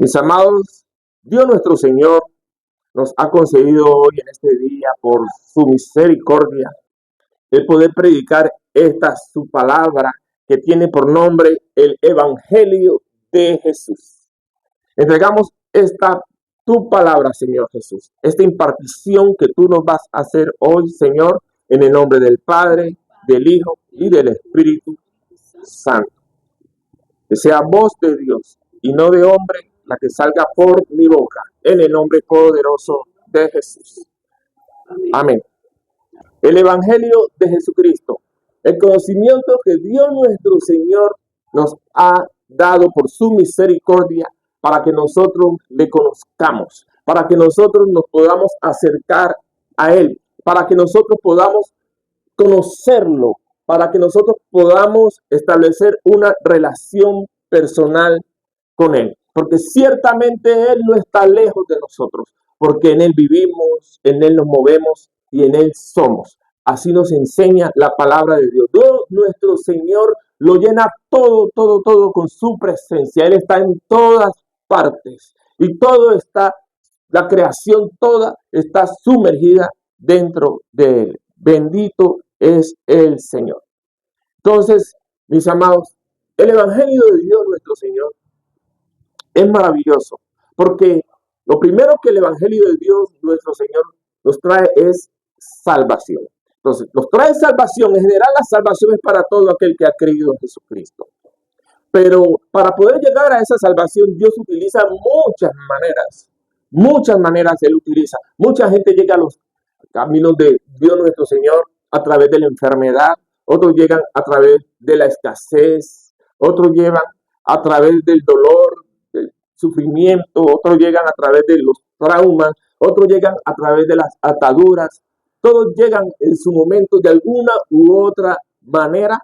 Mis amados, Dios nuestro Señor nos ha concedido hoy en este día por su misericordia el poder predicar esta su palabra que tiene por nombre el Evangelio de Jesús. Entregamos esta tu palabra, Señor Jesús, esta impartición que tú nos vas a hacer hoy, Señor, en el nombre del Padre, del Hijo y del Espíritu Santo. Que sea voz de Dios y no de hombre la que salga por mi boca, en el nombre poderoso de Jesús. Amén. El Evangelio de Jesucristo, el conocimiento que Dios nuestro Señor nos ha dado por su misericordia para que nosotros le conozcamos, para que nosotros nos podamos acercar a Él, para que nosotros podamos conocerlo, para que nosotros podamos establecer una relación personal con Él. Porque ciertamente Él no está lejos de nosotros, porque en Él vivimos, en Él nos movemos y en Él somos. Así nos enseña la palabra de Dios. Dios nuestro Señor lo llena todo con su presencia. Él está en todas partes y todo está, la creación toda está sumergida dentro de Él. Bendito es el Señor. Entonces, mis amados, el Evangelio de Dios nuestro Señor es maravilloso, porque lo primero que el Evangelio de Dios nuestro Señor nos trae es salvación. Entonces, nos trae salvación. En general, la salvación es para todo aquel que ha creído en Jesucristo. Pero para poder llegar a esa salvación, Dios utiliza muchas maneras Él utiliza. Mucha gente llega a los caminos de Dios nuestro Señor a través de la enfermedad, otros llegan a través de la escasez, otros llegan a través del dolor, del sufrimiento, otros llegan a través de los traumas, otros llegan a través de las ataduras. Todos llegan en su momento de alguna u otra manera,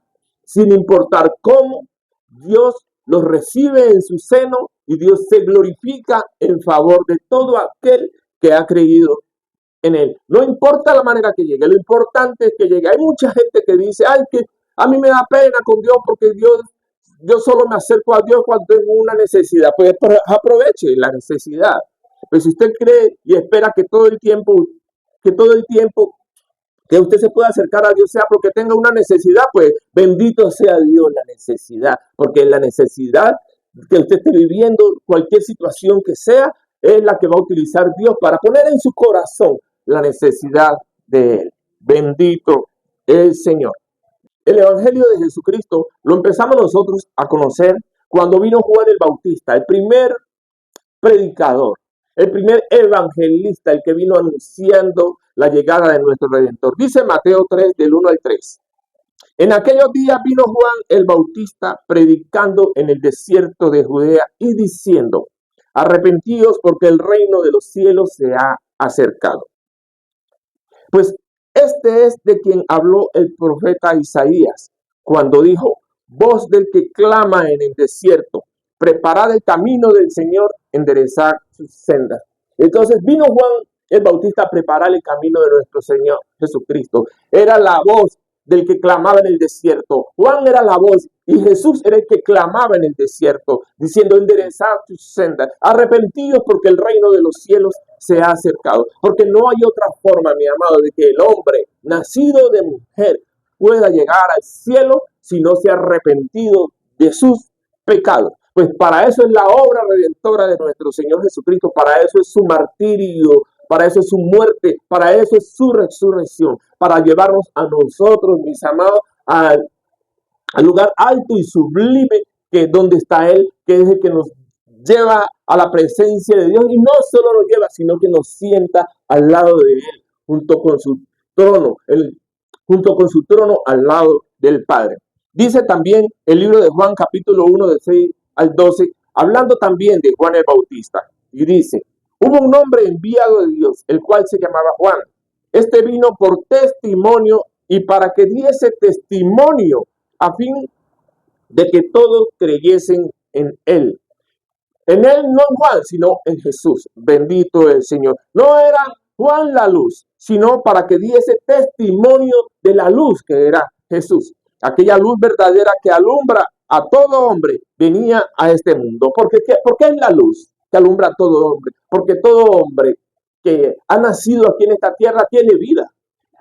sin importar cómo. Dios los recibe en su seno y Dios se glorifica en favor de todo aquel que ha creído en Él. No importa la manera que llegue, lo importante es que llegue. Hay mucha gente que dice, ay, que a mí me da pena con Dios porque yo solo me acerco a Dios cuando tengo una necesidad. Pues aproveche la necesidad. Pues si usted cree y espera que todo el tiempo que usted se pueda acercar a Dios sea porque tenga una necesidad, pues bendito sea Dios la necesidad, porque la necesidad que usted esté viviendo, cualquier situación que sea, es la que va a utilizar Dios para poner en su corazón la necesidad de Él. Bendito el Señor. El Evangelio de Jesucristo lo empezamos nosotros a conocer cuando vino Juan el Bautista, el primer predicador, el primer evangelista, el que vino anunciando la llegada de nuestro Redentor. Dice Mateo 3, del 1 al 3. En aquellos días vino Juan el Bautista predicando en el desierto de Judea y diciendo, arrepentíos porque el reino de los cielos se ha acercado. Pues este es de quien habló el profeta Isaías, cuando dijo, voz del que clama en el desierto, preparad el camino del Señor, enderezad sus sendas. Entonces vino Juan el Bautista a preparar el camino de nuestro Señor Jesucristo. Era la voz del que clamaba en el desierto. Juan era la voz y Jesús era el que clamaba en el desierto, diciendo, enderezad sus sendas, arrepentidos porque el reino de los cielos se ha acercado. Porque no hay otra forma, mi amado, de que el hombre nacido de mujer pueda llegar al cielo si no se ha arrepentido de sus pecados. Pues para eso es la obra redentora de nuestro Señor Jesucristo, para eso es su martirio, para eso es su muerte, para eso es su resurrección, para llevarnos a nosotros, mis amados, al lugar alto y sublime que donde está Él, que es el que nos lleva a la presencia de Dios y no solo nos lleva, sino que nos sienta al lado de Él, junto con su trono al lado del Padre. Dice también el libro de Juan, capítulo 1, de 6 al 12, hablando también de Juan el Bautista, y dice, hubo un hombre enviado de Dios, el cual se llamaba Juan. Este vino por testimonio y para que diese testimonio a fin de que todos creyesen en él. En él, no en Juan, sino en Jesús. Bendito el Señor. No era Juan la luz, sino para que diese testimonio de la luz que era Jesús. Aquella luz verdadera que alumbra a todo hombre venía a este mundo. ¿Por qué es la luz? que alumbra a todo hombre, porque todo hombre que ha nacido aquí en esta tierra tiene vida.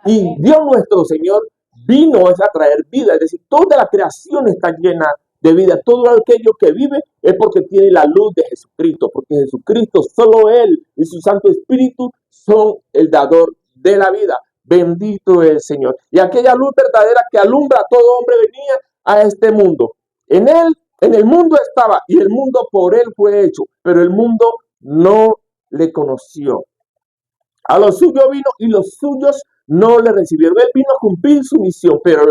Y Dios nuestro Señor vino es a traer vida, es decir, toda la creación está llena de vida. Todo aquello que vive es porque tiene la luz de Jesucristo, porque Jesucristo, solo Él y su Santo Espíritu son el dador de la vida. Bendito es el Señor. Y aquella luz verdadera que alumbra a todo hombre venía a este mundo. En el mundo estaba y el mundo por Él fue hecho, pero el mundo no le conoció. A los suyos vino y los suyos no le recibieron. Él vino a cumplir su misión, pero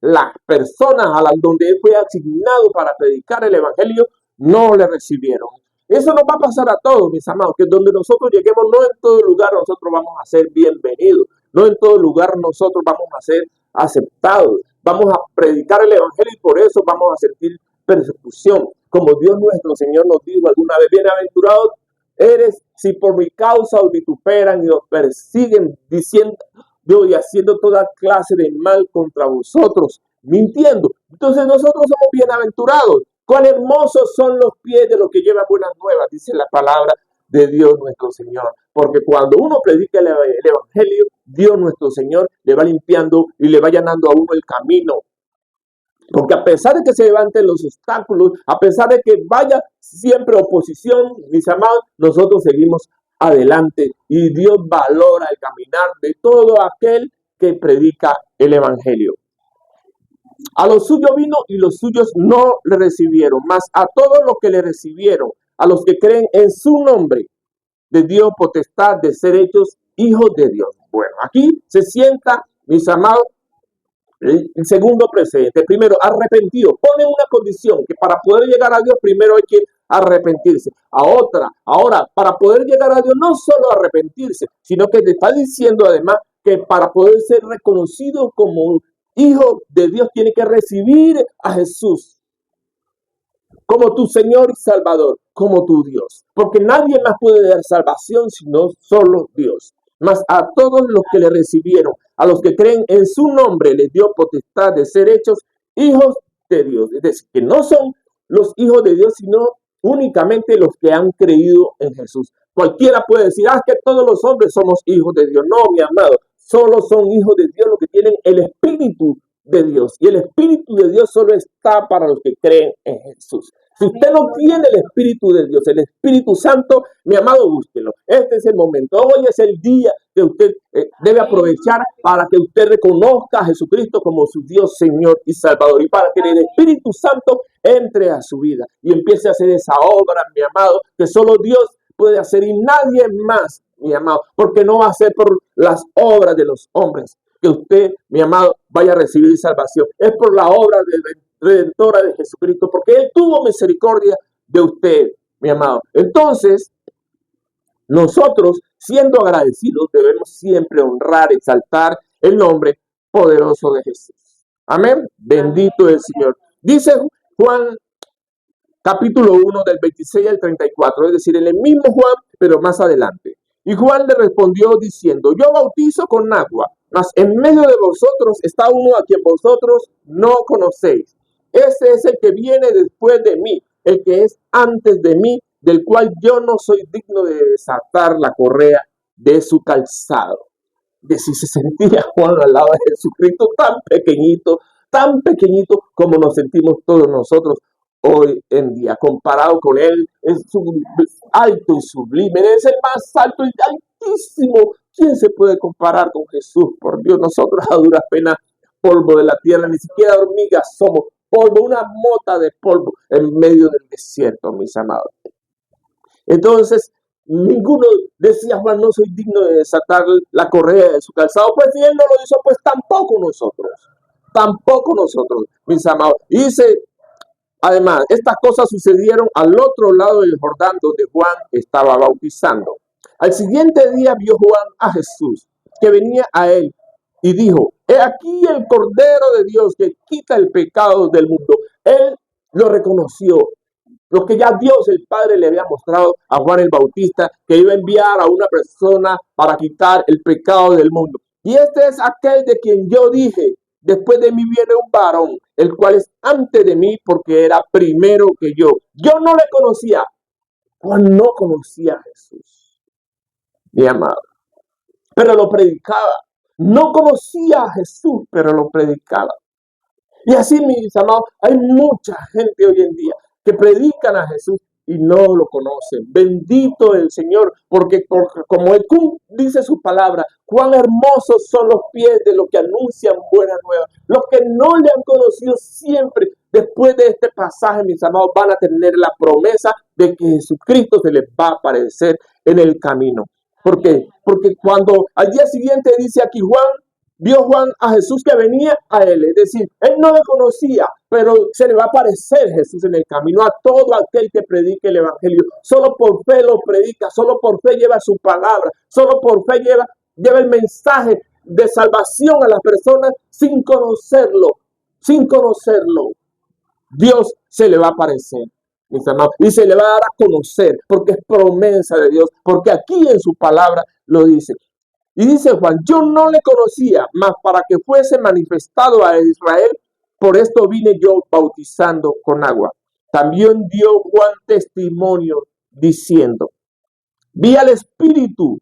las personas a las donde él fue asignado para predicar el evangelio no le recibieron. Eso nos va a pasar a todos, mis amados, que donde nosotros lleguemos, no en todo lugar nosotros vamos a ser bienvenidos, no en todo lugar nosotros vamos a ser aceptados. Vamos a predicar el evangelio y por eso vamos a sentir persecución. Como Dios nuestro Señor nos dijo alguna vez, bienaventurados eres si por mi causa os vituperan y os persiguen diciendo y haciendo toda clase de mal contra vosotros, mintiendo. Entonces nosotros somos bienaventurados. Cuán hermosos son los pies de los que llevan buenas nuevas, dice la palabra de Dios nuestro Señor. Porque cuando uno predica el evangelio, Dios nuestro Señor le va limpiando y le va llenando a uno el camino. Porque a pesar de que se levanten los obstáculos, a pesar de que vaya siempre oposición, mis amados, nosotros seguimos adelante y Dios valora el caminar de todo aquel que predica el evangelio. A los suyos vino y los suyos no le recibieron, mas a todos los que le recibieron, a los que creen en su nombre, de Dios potestad de ser hechos hijos de Dios. Bueno, aquí se sienta, mis amados, el segundo precedente. Primero, arrepentido. Pone una condición que para poder llegar a Dios primero hay que arrepentirse. Ahora, para poder llegar a Dios no solo arrepentirse, sino que te está diciendo además que para poder ser reconocido como hijo de Dios tiene que recibir a Jesús como tu Señor y Salvador, como tu Dios. Porque nadie más puede dar salvación sino solo Dios. Mas a todos los que le recibieron, a los que creen en su nombre, les dio potestad de ser hechos hijos de Dios. Es decir, que no son los hijos de Dios, sino únicamente los que han creído en Jesús. Cualquiera puede decir, que todos los hombres somos hijos de Dios. No, mi amado, solo son hijos de Dios los que tienen el Espíritu de Dios. Y el Espíritu de Dios solo está para los que creen en Jesús. Si usted no tiene el Espíritu de Dios, el Espíritu Santo, mi amado, búsquelo. Este es el momento. Hoy es el día que usted debe aprovechar para que usted reconozca a Jesucristo como su Dios, Señor y Salvador. Y para que el Espíritu Santo entre a su vida y empiece a hacer esa obra, mi amado, que solo Dios puede hacer y nadie más, mi amado. Porque no va a ser por las obras de los hombres que usted, mi amado, vaya a recibir salvación. Es por la obra redentora de Jesucristo, porque Él tuvo misericordia de usted, mi amado. Entonces, nosotros, siendo agradecidos, debemos siempre honrar, exaltar el nombre poderoso de Jesús. Amén. Bendito es el Señor. Dice Juan, capítulo 1, del 26 al 34, es decir, en el mismo Juan, pero más adelante. Y Juan le respondió diciendo, yo bautizo con agua, mas en medio de vosotros está uno a quien vosotros no conocéis. Ese es el que viene después de mí, el que es antes de mí, del cual yo no soy digno de desatar la correa de su calzado. De si se sentía Juan al lado de Jesucristo tan pequeñito como nos sentimos todos nosotros hoy en día. Comparado con él, es alto y sublime, es el más alto y altísimo. ¿Quién se puede comparar con Jesús? Por Dios, nosotros a duras penas, polvo de la tierra, ni siquiera hormigas somos, polvo, una mota de polvo en medio del desierto, mis amados. Entonces, ninguno decía, Juan, no soy digno de desatar la correa de su calzado. Pues si él no lo hizo, pues tampoco nosotros, mis amados. Y dice, además, estas cosas sucedieron al otro lado del Jordán, donde Juan estaba bautizando. Al siguiente día vio Juan a Jesús, que venía a él, y dijo, he aquí el Cordero de Dios que quita el pecado del mundo. Él lo reconoció. Lo que ya Dios, el Padre, le había mostrado a Juan el Bautista, que iba a enviar a una persona para quitar el pecado del mundo. Y este es aquel de quien yo dije, después de mí viene un varón, el cual es antes de mí, porque era primero que yo. Yo no le conocía, Juan no conocía a Jesús, mi amado, pero lo predicaba. No conocía a Jesús, pero lo predicaba. Y así, mis amados, hay mucha gente hoy en día que predican a Jesús y no lo conocen. Bendito el Señor, porque como Él dice su palabra, cuán hermosos son los pies de los que anuncian buena nueva. Los que no le han conocido siempre, después de este pasaje, mis amados, van a tener la promesa de que Jesucristo se les va a aparecer en el camino. ¿Por qué? Porque cuando al día siguiente dice aquí vio Juan a Jesús que venía a él, es decir, él no le conocía, pero se le va a aparecer Jesús en el camino a todo aquel que predique el evangelio. Solo por fe lo predica, solo por fe lleva su palabra, solo por fe lleva el mensaje de salvación a las personas sin conocerlo, sin conocerlo. Dios se le va a aparecer, mis amados, y se le va a dar a conocer, porque es promesa de Dios, porque aquí en su palabra lo dice. Y dice Juan, yo no le conocía, mas para que fuese manifestado a Israel, por esto vine yo bautizando con agua. También dio Juan testimonio diciendo, vi al Espíritu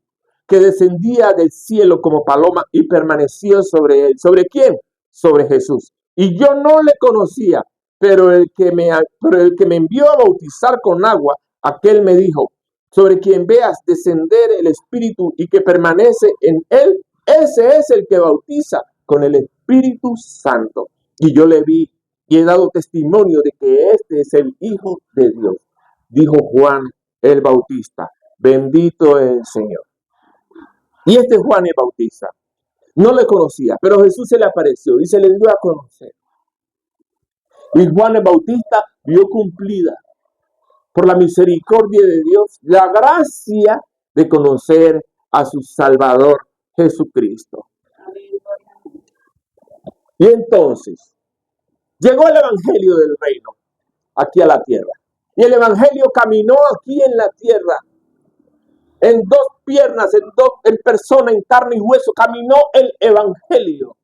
que descendía del cielo como paloma y permaneció sobre él. ¿Sobre quién? Sobre Jesús. Y yo no le conocía, pero el que me envió a bautizar con agua, aquel me dijo, sobre quien veas descender el Espíritu y que permanece en él, ese es el que bautiza con el Espíritu Santo. Y yo le vi y he dado testimonio de que este es el Hijo de Dios. Dijo Juan el Bautista, bendito es el Señor. Y este Juan el Bautista no le conocía, pero Jesús se le apareció y se le dio a conocer. Y Juan el Bautista vio cumplida por la misericordia de Dios, la gracia de conocer a su Salvador Jesucristo. Y entonces, llegó el Evangelio del Reino aquí a la tierra. Y el Evangelio caminó aquí en la tierra, en dos piernas, en persona, en carne y hueso, caminó el Evangelio.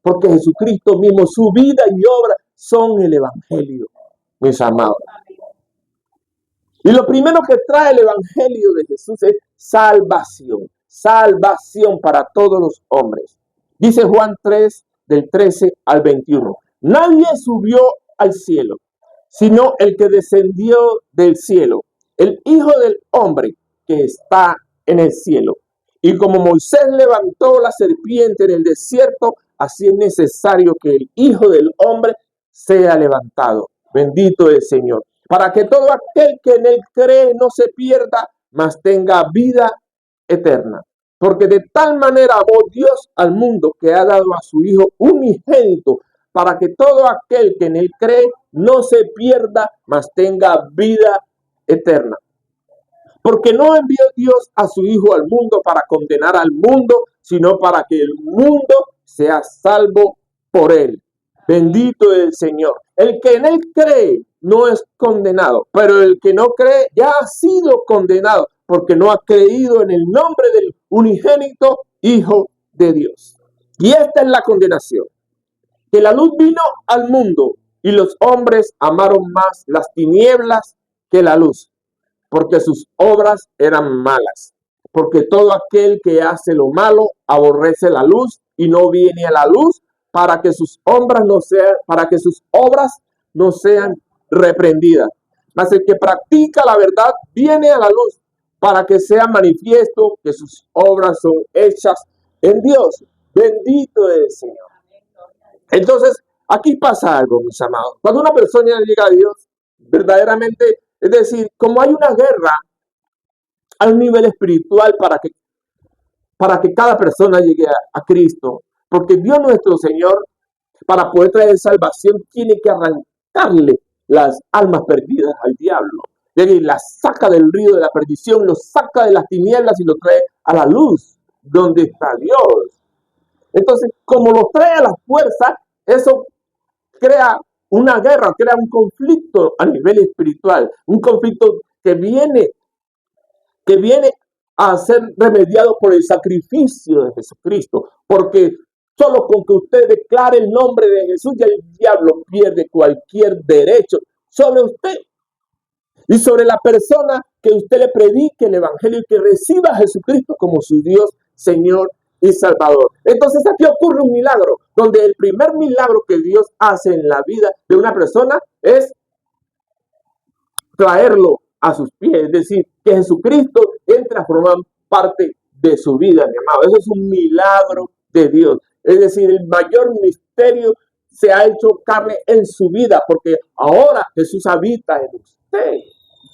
Porque Jesucristo mismo, su vida y obra son el Evangelio, mis amados. Y lo primero que trae el Evangelio de Jesús es salvación. Salvación para todos los hombres. Dice Juan 3, del 13 al 21. Nadie subió al cielo, sino el que descendió del cielo, el Hijo del Hombre que está en el cielo. Y como Moisés levantó la serpiente en el desierto, así es necesario que el Hijo del Hombre sea levantado. Bendito es el Señor. Para que todo aquel que en él cree no se pierda, mas tenga vida eterna. Porque de tal manera amó Dios al mundo que ha dado a su Hijo unigénito, para que todo aquel que en él cree no se pierda, mas tenga vida eterna. Porque no envió Dios a su Hijo al mundo para condenar al mundo, sino para que el mundo sea salvo por él. Bendito es el Señor. El que en él cree no es condenado, pero el que no cree ya ha sido condenado, porque no ha creído en el nombre del unigénito Hijo de Dios. Y esta es la condenación, que la luz vino al mundo y los hombres amaron más las tinieblas que la luz, porque sus obras eran malas. Porque todo aquel que hace lo malo aborrece la luz y no viene a la luz para que sus obras no sean reprendidas. Mas el que practica la verdad viene a la luz para que sea manifiesto que sus obras son hechas en Dios. Bendito es el Señor. Entonces, aquí pasa algo, mis amados. Cuando una persona llega a Dios, verdaderamente, es decir, como hay una guerra a un nivel espiritual para que cada persona llegue a Cristo, porque Dios nuestro Señor, para poder traer salvación, tiene que arrancarle las almas perdidas al diablo. Y las saca del río de la perdición, los saca de las tinieblas y los trae a la luz, donde está Dios. Entonces, como los trae a la fuerza, eso crea una guerra, crea un conflicto a nivel espiritual, un conflicto que viene a ser remediado por el sacrificio de Jesucristo, porque solo con que usted declare el nombre de Jesús, ya el diablo pierde cualquier derecho sobre usted y sobre la persona que usted le predique el evangelio y que reciba a Jesucristo como su Dios, Señor y Salvador. Entonces aquí ocurre un milagro, donde el primer milagro que Dios hace en la vida de una persona es traerlo a sus pies, es decir, que Jesucristo entre a formar parte de su vida, mi amado. Eso es un milagro de Dios. Es decir, el mayor misterio se ha hecho carne en su vida, porque ahora Jesús habita en usted,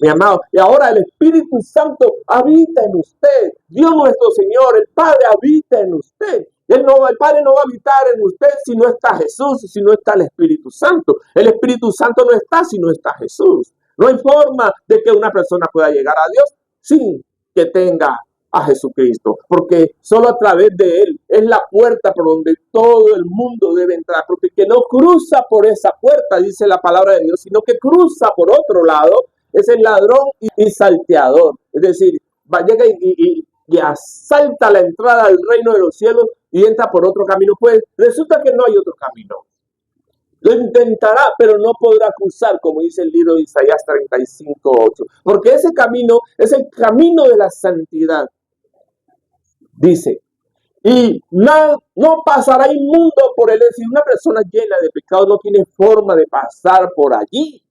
mi amado, y ahora el Espíritu Santo habita en usted. Dios nuestro Señor, el Padre habita en usted. El Padre no va a habitar en usted si no está Jesús, si no está el Espíritu Santo. El Espíritu Santo no está si no está Jesús. No hay forma de que una persona pueda llegar a Dios sin que tenga a Jesucristo, porque solo a través de Él es la puerta por donde todo el mundo debe entrar, porque el que no cruza por esa puerta, dice la palabra de Dios, sino que cruza por otro lado, es el ladrón y salteador. Es decir, llega y asalta la entrada al reino de los cielos y entra por otro camino. Pues resulta que no hay otro camino. Lo intentará, pero no podrá cruzar, como dice el libro de Isaías 35:8, porque ese camino es el camino de la santidad. Dice, y no pasará inmundo por él. Es decir, una persona llena de pecado no tiene forma de pasar por allí.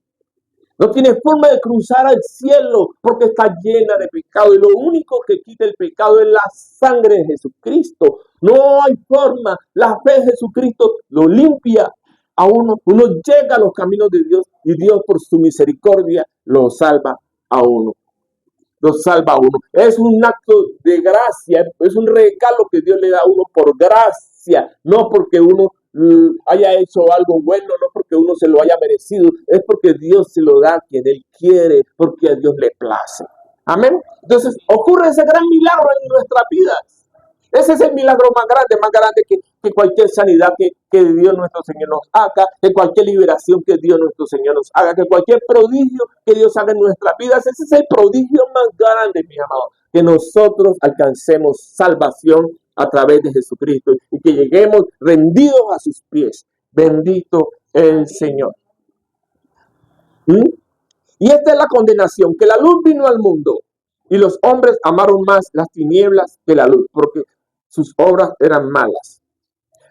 No tiene forma de cruzar al cielo porque está llena de pecado. Y lo único que quita el pecado es la sangre de Jesucristo. No hay forma. La fe de Jesucristo lo limpia a uno. Uno llega a los caminos de Dios y Dios por su misericordia lo salva a uno. Lo salva a uno. Es un acto de gracia. Es un regalo que Dios le da a uno por gracia. No porque uno haya hecho algo bueno, no porque uno se lo haya merecido, es porque Dios se lo da a quien Él quiere, porque a Dios le place. Amén. Entonces ocurre ese gran milagro en nuestras vidas. Ese es el milagro más grande que cualquier sanidad que Dios nuestro Señor nos haga, que cualquier liberación que Dios nuestro Señor nos haga, que cualquier prodigio que Dios haga en nuestras vidas. Ese es el prodigio más grande, mi amado, que nosotros alcancemos salvación a través de Jesucristo y que lleguemos rendidos a sus pies. Bendito el Señor. Y esta es la condenación, que la luz vino al mundo y los hombres amaron más las tinieblas que la luz, porque sus obras eran malas.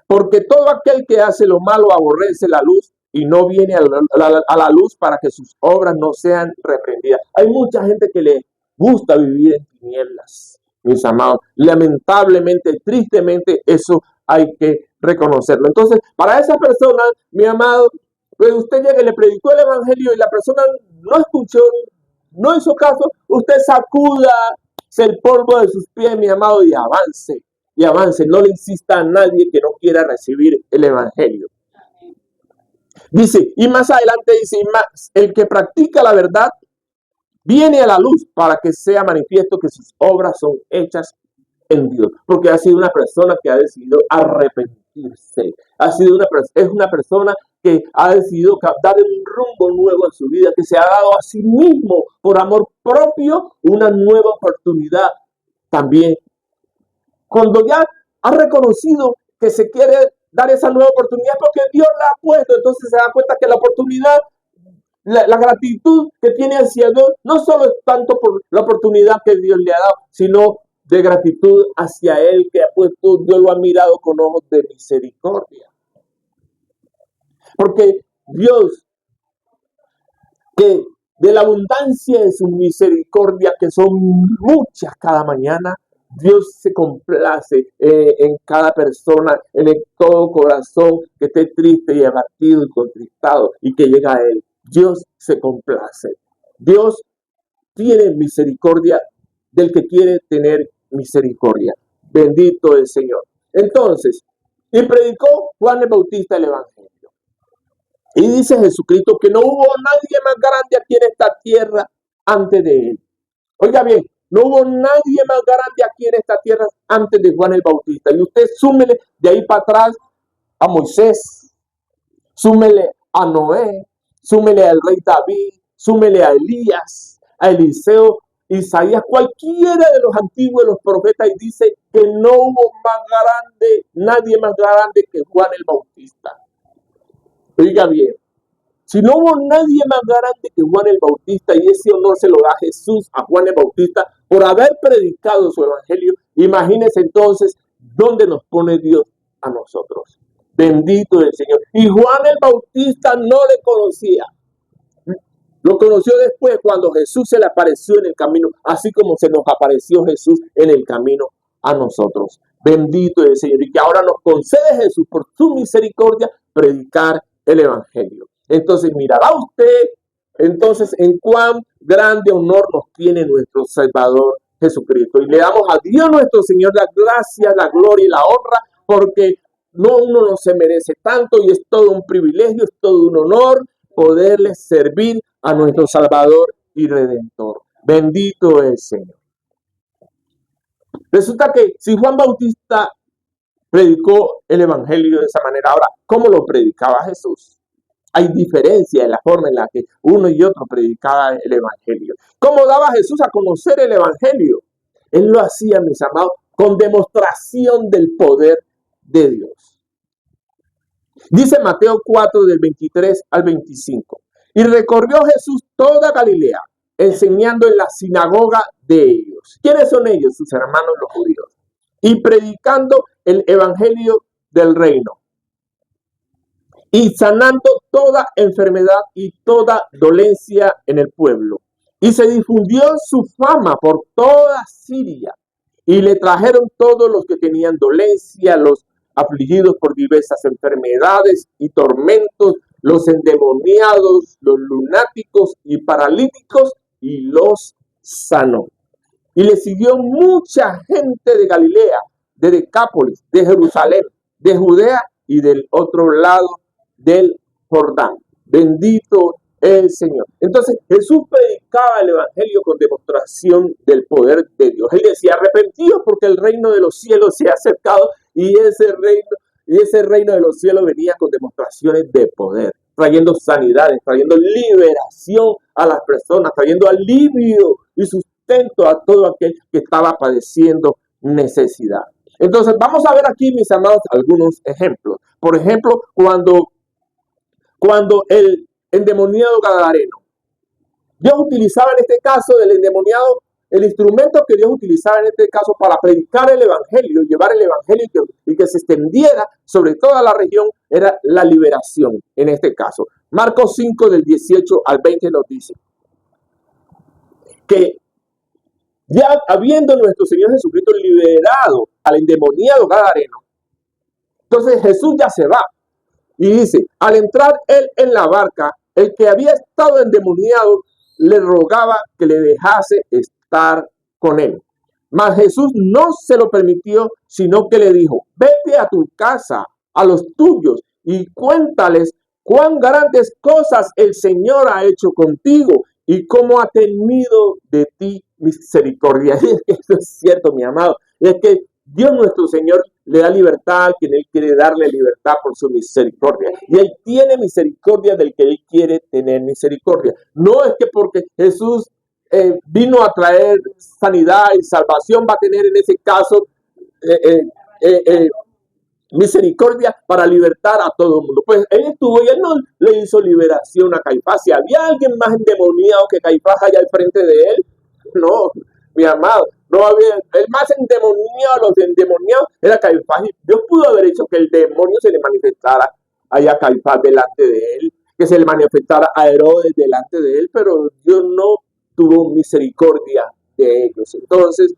Porque todo aquel que hace lo malo aborrece la luz y no viene a la luz para que sus obras no sean reprendidas. Hay mucha gente que le gusta vivir en tinieblas, mis amados. Lamentablemente, tristemente, eso hay que reconocerlo. Entonces, para esa persona, mi amado, pues usted llega y le predicó el evangelio y la persona no escuchó, no hizo caso, usted sacuda el polvo de sus pies, mi amado, y avance. Y avance, no le insista a nadie que no quiera recibir el evangelio. Dice, y más adelante dice, el que practica la verdad viene a la luz para que sea manifiesto que sus obras son hechas en Dios. Porque ha sido una persona que ha decidido arrepentirse. Es una persona que ha decidido dar un rumbo nuevo en su vida, que se ha dado a sí mismo, por amor propio, una nueva oportunidad también. Cuando ya ha reconocido que se quiere dar esa nueva oportunidad porque Dios la ha puesto, entonces se da cuenta que la oportunidad, la gratitud que tiene hacia Dios, no solo es tanto por la oportunidad que Dios le ha dado, sino de gratitud hacia Él que ha puesto, Dios lo ha mirado con ojos de misericordia. Porque Dios, que de la abundancia de su misericordia, que son muchas cada mañana, Dios se complace en cada persona, en todo corazón que esté triste y abatido y contristado y que llega a Él. Dios se complace. Dios tiene misericordia del que quiere tener misericordia. Bendito el Señor. Entonces, y predicó Juan el Bautista el Evangelio. Y dice Jesucristo que no hubo nadie más grande aquí en esta tierra antes de Él. Oiga bien, no hubo nadie más grande aquí en esta tierra antes de Juan el Bautista. Y usted súmele de ahí para atrás a Moisés, súmele a Noé, súmele al rey David, súmele a Elías, a Eliseo, Isaías, cualquiera de los antiguos, los profetas, y dice que no hubo más grande, nadie más grande que Juan el Bautista. Oiga bien, Si no hubo nadie más grande que Juan el Bautista, y ese honor se lo da Jesús a Juan el Bautista por haber predicado su evangelio, imagínense entonces dónde nos pone Dios a nosotros. Bendito el Señor. Y Juan el Bautista no le conocía. Lo conoció después cuando Jesús se le apareció en el camino, así como se nos apareció Jesús en el camino a nosotros. Bendito es el Señor. Y que ahora nos concede Jesús por su misericordia predicar el evangelio. Entonces mirará usted entonces en cuán grande honor nos tiene nuestro Salvador Jesucristo. Y le damos a Dios nuestro Señor la gracia, la gloria y la honra, porque uno no se merece tanto y es todo un privilegio, es todo un honor poderle servir a nuestro Salvador y Redentor. Bendito es el Señor. Resulta que si Juan Bautista predicó el evangelio de esa manera, ahora, ¿cómo lo predicaba Jesús? Hay diferencia en la forma en la que uno y otro predicaban el evangelio. ¿Cómo daba Jesús a conocer el evangelio? Él lo hacía, mis amados, con demostración del poder de Dios. Dice Mateo 4, del 23 al 25. Y recorrió Jesús toda Galilea, enseñando en la sinagoga de ellos. ¿Quiénes son ellos? Sus hermanos los judíos. Y predicando el evangelio del reino. Y sanando toda enfermedad y toda dolencia en el pueblo. Y se difundió su fama por toda Siria. Y le trajeron todos los que tenían dolencia, los afligidos por diversas enfermedades y tormentos, los endemoniados, los lunáticos y paralíticos, y los sanó. Y le siguió mucha gente de Galilea, de Decápolis, de Jerusalén, de Judea y del otro lado del Jordán. Bendito el Señor. Entonces Jesús predicaba el evangelio con demostración del poder de Dios. Él decía: arrepentidos porque el reino de los cielos se ha acercado, y ese reino de los cielos venía con demostraciones de poder, trayendo sanidades, trayendo liberación a las personas, trayendo alivio y sustento a todo aquel que estaba padeciendo necesidad. Entonces vamos a ver aquí, mis amados, algunos ejemplos. Por ejemplo, cuando el endemoniado gadareno, Dios utilizaba en este caso del endemoniado, el instrumento que Dios utilizaba en este caso para predicar el evangelio, llevar el evangelio y que se extendiera sobre toda la región, era la liberación en este caso. Marcos 5 del 18 al 20 nos dice que ya habiendo nuestro Señor Jesucristo liberado al endemoniado gadareno, entonces Jesús ya se va. Y dice: al entrar él en la barca, el que había estado endemoniado le rogaba que le dejase estar con él. Mas Jesús no se lo permitió, sino que le dijo: vete a tu casa, a los tuyos, y cuéntales cuán grandes cosas el Señor ha hecho contigo y cómo ha tenido de ti misericordia. Y es que esto es cierto, mi amado. Es que Dios nuestro Señor le da libertad a quien Él quiere darle libertad por su misericordia. Y Él tiene misericordia del que Él quiere tener misericordia. No es que porque Jesús vino a traer sanidad y salvación, va a tener en ese caso misericordia para libertar a todo el mundo. Pues Él estuvo y Él no le hizo liberación a Caifás. Si había alguien más endemoniado que Caifás allá al frente de Él, no, mi amado. No había, el más endemoniado, los endemoniados era Caifás. Y Dios pudo haber hecho que el demonio se le manifestara allá a Caifás delante de él, que se le manifestara a Herodes delante de él, pero Dios no tuvo misericordia de ellos. Entonces,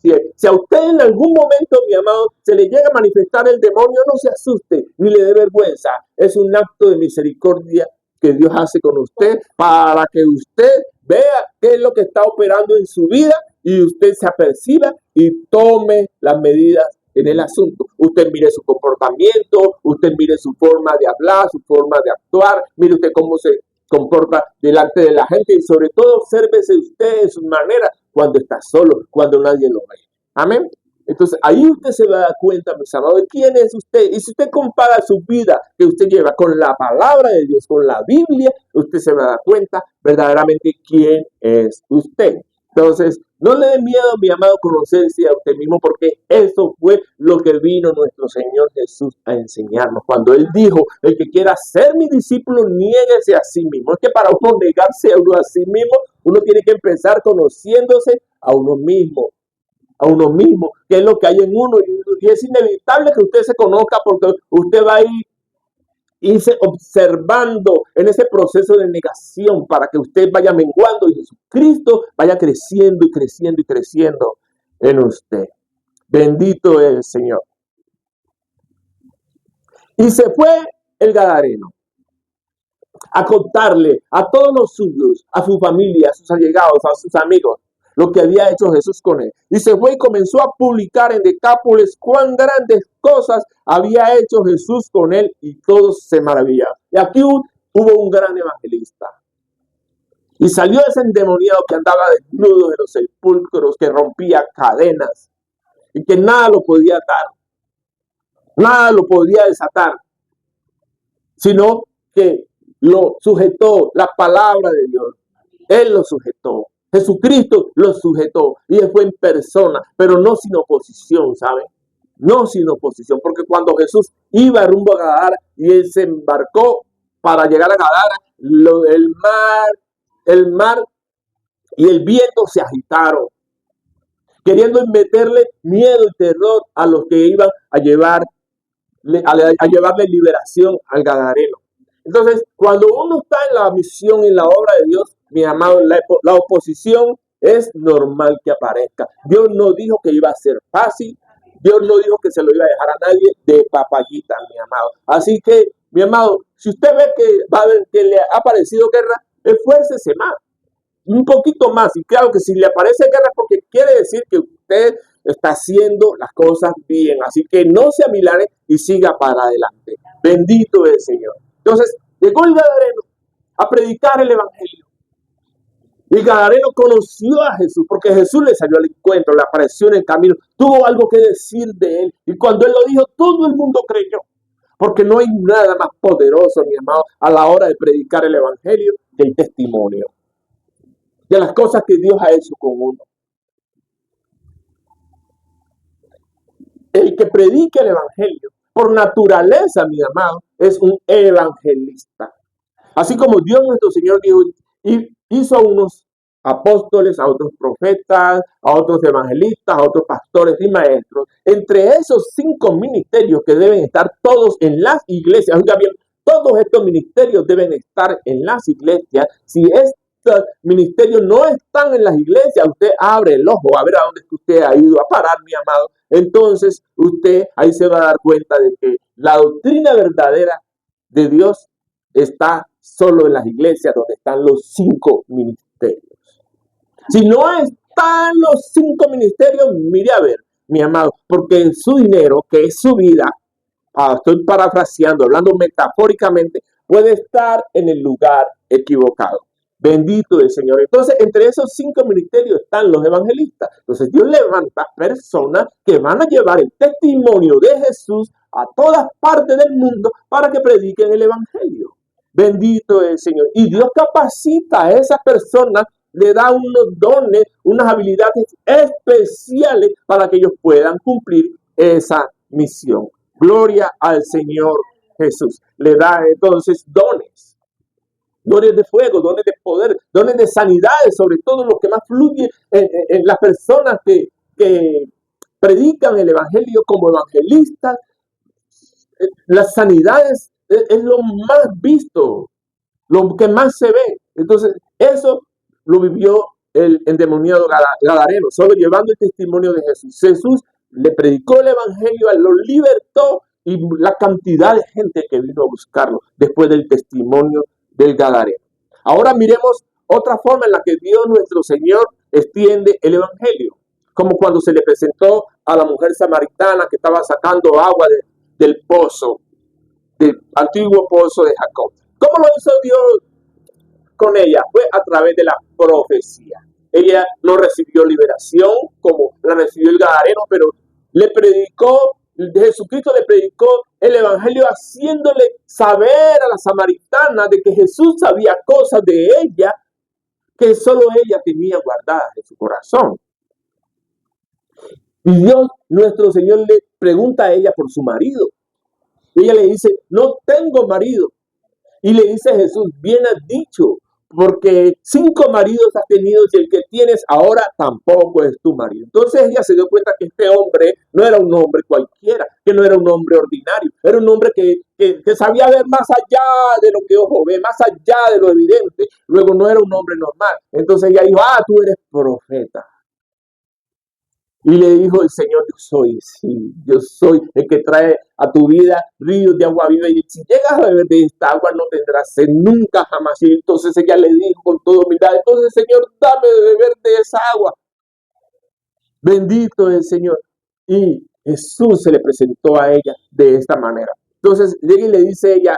si a usted en algún momento, mi amado, se le llega a manifestar el demonio, no se asuste ni le dé vergüenza. Es un acto de misericordia que Dios hace con usted para que usted vea qué es lo que está operando en su vida y usted se aperciba y tome las medidas en el asunto. Usted mire su comportamiento, usted mire su forma de hablar, su forma de actuar, mire usted cómo se comporta delante de la gente y sobre todo obsérvese usted en su manera cuando está solo, cuando nadie lo ve. Amén. Entonces ahí usted se va a dar cuenta, mis amados, de quién es usted. Y si usted compara su vida que usted lleva con la palabra de Dios, con la Biblia, usted se va a dar cuenta verdaderamente quién es usted. Entonces, no le dé miedo, mi amado, conocerse a usted mismo, porque eso fue lo que vino nuestro Señor Jesús a enseñarnos. Cuando Él dijo, el que quiera ser mi discípulo, niéguese a sí mismo. Es que para uno negarse a uno a sí mismo, uno tiene que empezar conociéndose a uno mismo, que es lo que hay en uno. Y es inevitable que usted se conozca porque usted va a irse observando en ese proceso de negación para que usted vaya menguando y Jesucristo vaya creciendo y creciendo y creciendo en usted. Bendito es el Señor. Y se fue el Gadareno a contarle a todos los suyos, a su familia, a sus allegados, a sus amigos, lo que había hecho Jesús con él. Y se fue y comenzó a publicar en Decápolis cuán grandes cosas había hecho Jesús con él, y todos se maravillaban. Y aquí hubo un gran evangelista. Y salió ese endemoniado que andaba desnudo de los sepulcros, que rompía cadenas y que nada lo podía atar, nada lo podía desatar, sino que lo sujetó la palabra de Dios. Él lo sujetó. Jesucristo lo sujetó y él fue en persona, pero no sin oposición, ¿saben? No sin oposición, porque cuando Jesús iba rumbo a Gadara y él se embarcó para llegar a Gadara, el mar y el viento se agitaron, queriendo meterle miedo y terror a los que iban a llevarle liberación al Gadareno. Entonces, cuando uno está en la misión y en la obra de Dios, mi amado, la oposición es normal que aparezca. Dios no dijo que iba a ser fácil. Dios no dijo que se lo iba a dejar a nadie de papayita, mi amado. Así que, mi amado, si usted ve que le ha aparecido guerra, esfuércese más, un poquito más. Y claro que si le aparece guerra, porque quiere decir que usted está haciendo las cosas bien. Así que no se amilane y siga para adelante. Bendito es el Señor. Entonces, llegó el Gadareno a predicar el evangelio. El Gadareno conoció a Jesús porque Jesús le salió al encuentro, le apareció en el camino, tuvo algo que decir de él. Y cuando él lo dijo, todo el mundo creyó. Porque no hay nada más poderoso, mi amado, a la hora de predicar el evangelio que el testimonio de las cosas que Dios ha hecho con uno. El que predica el evangelio, por naturaleza, mi amado, es un evangelista. Así como Dios nuestro Señor dijo, y hizo a unos apóstoles, a otros profetas, a otros evangelistas, a otros pastores y maestros. Entre esos 5 ministerios que deben estar todos en las iglesias, oiga bien, todos estos ministerios deben estar en las iglesias. Si estos ministerios no están en las iglesias, usted abre el ojo a ver a dónde usted ha ido a parar, mi amado. Entonces usted ahí se va a dar cuenta de que la doctrina verdadera de Dios está solo en las iglesias donde están los 5 ministerios. Si no están los 5 ministerios, mire a ver, mi amado, porque en su dinero, que es su vida, estoy parafraseando, hablando metafóricamente, puede estar en el lugar equivocado. Bendito el Señor. Entonces, entre esos 5 ministerios están los evangelistas. Entonces, Dios levanta personas que van a llevar el testimonio de Jesús a todas partes del mundo para que prediquen el evangelio. Bendito es el Señor. Y Dios capacita a esas personas, le da unos dones, unas habilidades especiales para que ellos puedan cumplir esa misión. Gloria al Señor Jesús. Le da entonces dones. Dones de fuego, dones de poder, dones de sanidades, sobre todo lo que más fluye en las personas que predican el evangelio como evangelistas. Las sanidades es lo más visto, lo que más se ve. Entonces, eso lo vivió el endemoniado Gadareno, solo llevando el testimonio de Jesús. Jesús le predicó el evangelio, lo libertó, y la cantidad de gente que vino a buscarlo después del testimonio del Gadareno. Ahora miremos otra forma en la que Dios nuestro Señor extiende el evangelio, como cuando se le presentó a la mujer samaritana que estaba sacando agua del pozo, del antiguo pozo de Jacob. ¿Cómo lo hizo Dios con ella? Fue a través de la profecía. Ella no recibió liberación como la recibió el Gadareno, pero Jesucristo le predicó el evangelio haciéndole saber a la samaritana de que Jesús sabía cosas de ella que solo ella tenía guardadas en su corazón. Y Dios, nuestro Señor, le pregunta a ella por su marido. Ella le dice, no tengo marido. Y le dice Jesús, bien has dicho, porque 5 maridos has tenido y el que tienes ahora tampoco es tu marido. Entonces ella se dio cuenta que este hombre no era un hombre cualquiera, que no era un hombre ordinario, era un hombre que sabía ver más allá de lo que ojo ve, más allá de lo evidente. Luego no era un hombre normal. Entonces ella dijo, tú eres profeta. Y le dijo el Señor, yo soy, sí, yo soy el que trae a tu vida ríos de agua viva. Y si llegas a beber de esta agua no tendrás sed nunca jamás. Y entonces ella le dijo con toda humildad, entonces Señor, dame de beber de esa agua. Bendito es el Señor. Y Jesús se le presentó a ella de esta manera. Entonces llega y le dice ella,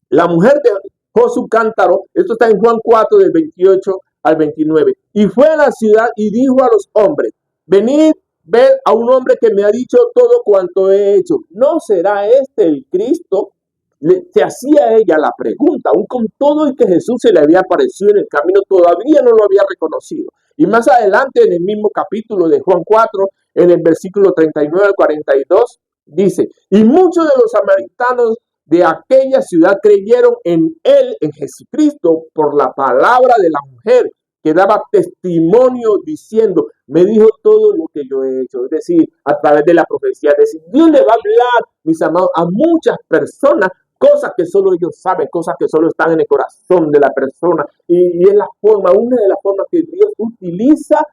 la mujer dejó su cántaro, esto está en Juan 4 del 28 al 29, y fue a la ciudad y dijo a los hombres, venid, ved a un hombre que me ha dicho todo cuanto he hecho. ¿No será este el Cristo? Se hacía ella la pregunta, aún con todo y que Jesús se le había aparecido en el camino, todavía no lo había reconocido. Y más adelante en el mismo capítulo de Juan 4, en el versículo 39 al 42, dice, y muchos de los samaritanos de aquella ciudad creyeron en él, en Jesucristo, por la palabra de la mujer, que daba testimonio diciendo, me dijo todo lo que yo he hecho. Es decir, a través de la profecía. Es decir, Dios le va a hablar, mis amados, a muchas personas, cosas que solo ellos saben, cosas que solo están en el corazón de la persona. Y es la forma, una de las formas que Dios utiliza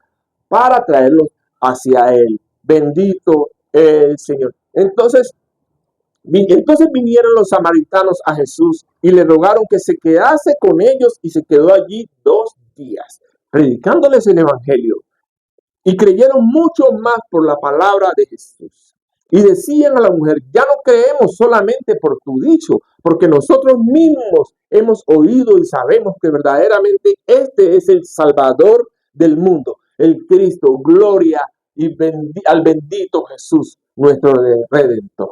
para traerlos hacia Él. Bendito el Señor. Entonces vinieron los samaritanos a Jesús y le rogaron que se quedase con ellos y se quedó allí 2 días, predicándoles el evangelio. Y creyeron mucho más por la palabra de Jesús. Y decían a la mujer, ya no creemos solamente por tu dicho, porque nosotros mismos hemos oído y sabemos que verdaderamente este es el Salvador del mundo, el Cristo. Gloria y al bendito Jesús, nuestro Redentor.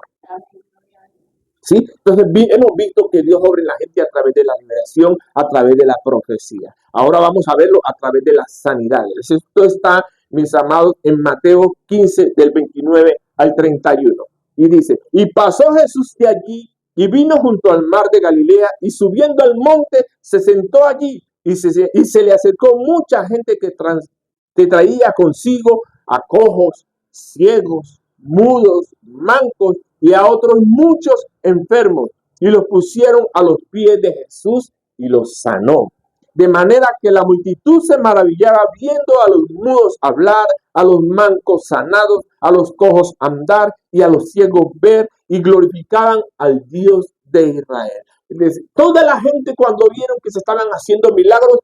¿Sí? Entonces hemos visto que Dios obra en la gente a través de la liberación, a través de la profecía. Ahora vamos a verlo a través de las sanidades. Esto está, mis amados, en Mateo 15 del 29 al 31. Y dice, y pasó Jesús de allí y vino junto al mar de Galilea y subiendo al monte se sentó allí y se le acercó mucha gente que traía consigo a cojos, ciegos, mudos, mancos y a otros muchos enfermos, y los pusieron a los pies de Jesús y los sanó. De manera que la multitud se maravillaba viendo a los mudos hablar, a los mancos sanados, a los cojos andar y a los ciegos ver, y glorificaban al Dios de Israel. Es decir, toda la gente cuando vieron que se estaban haciendo milagros,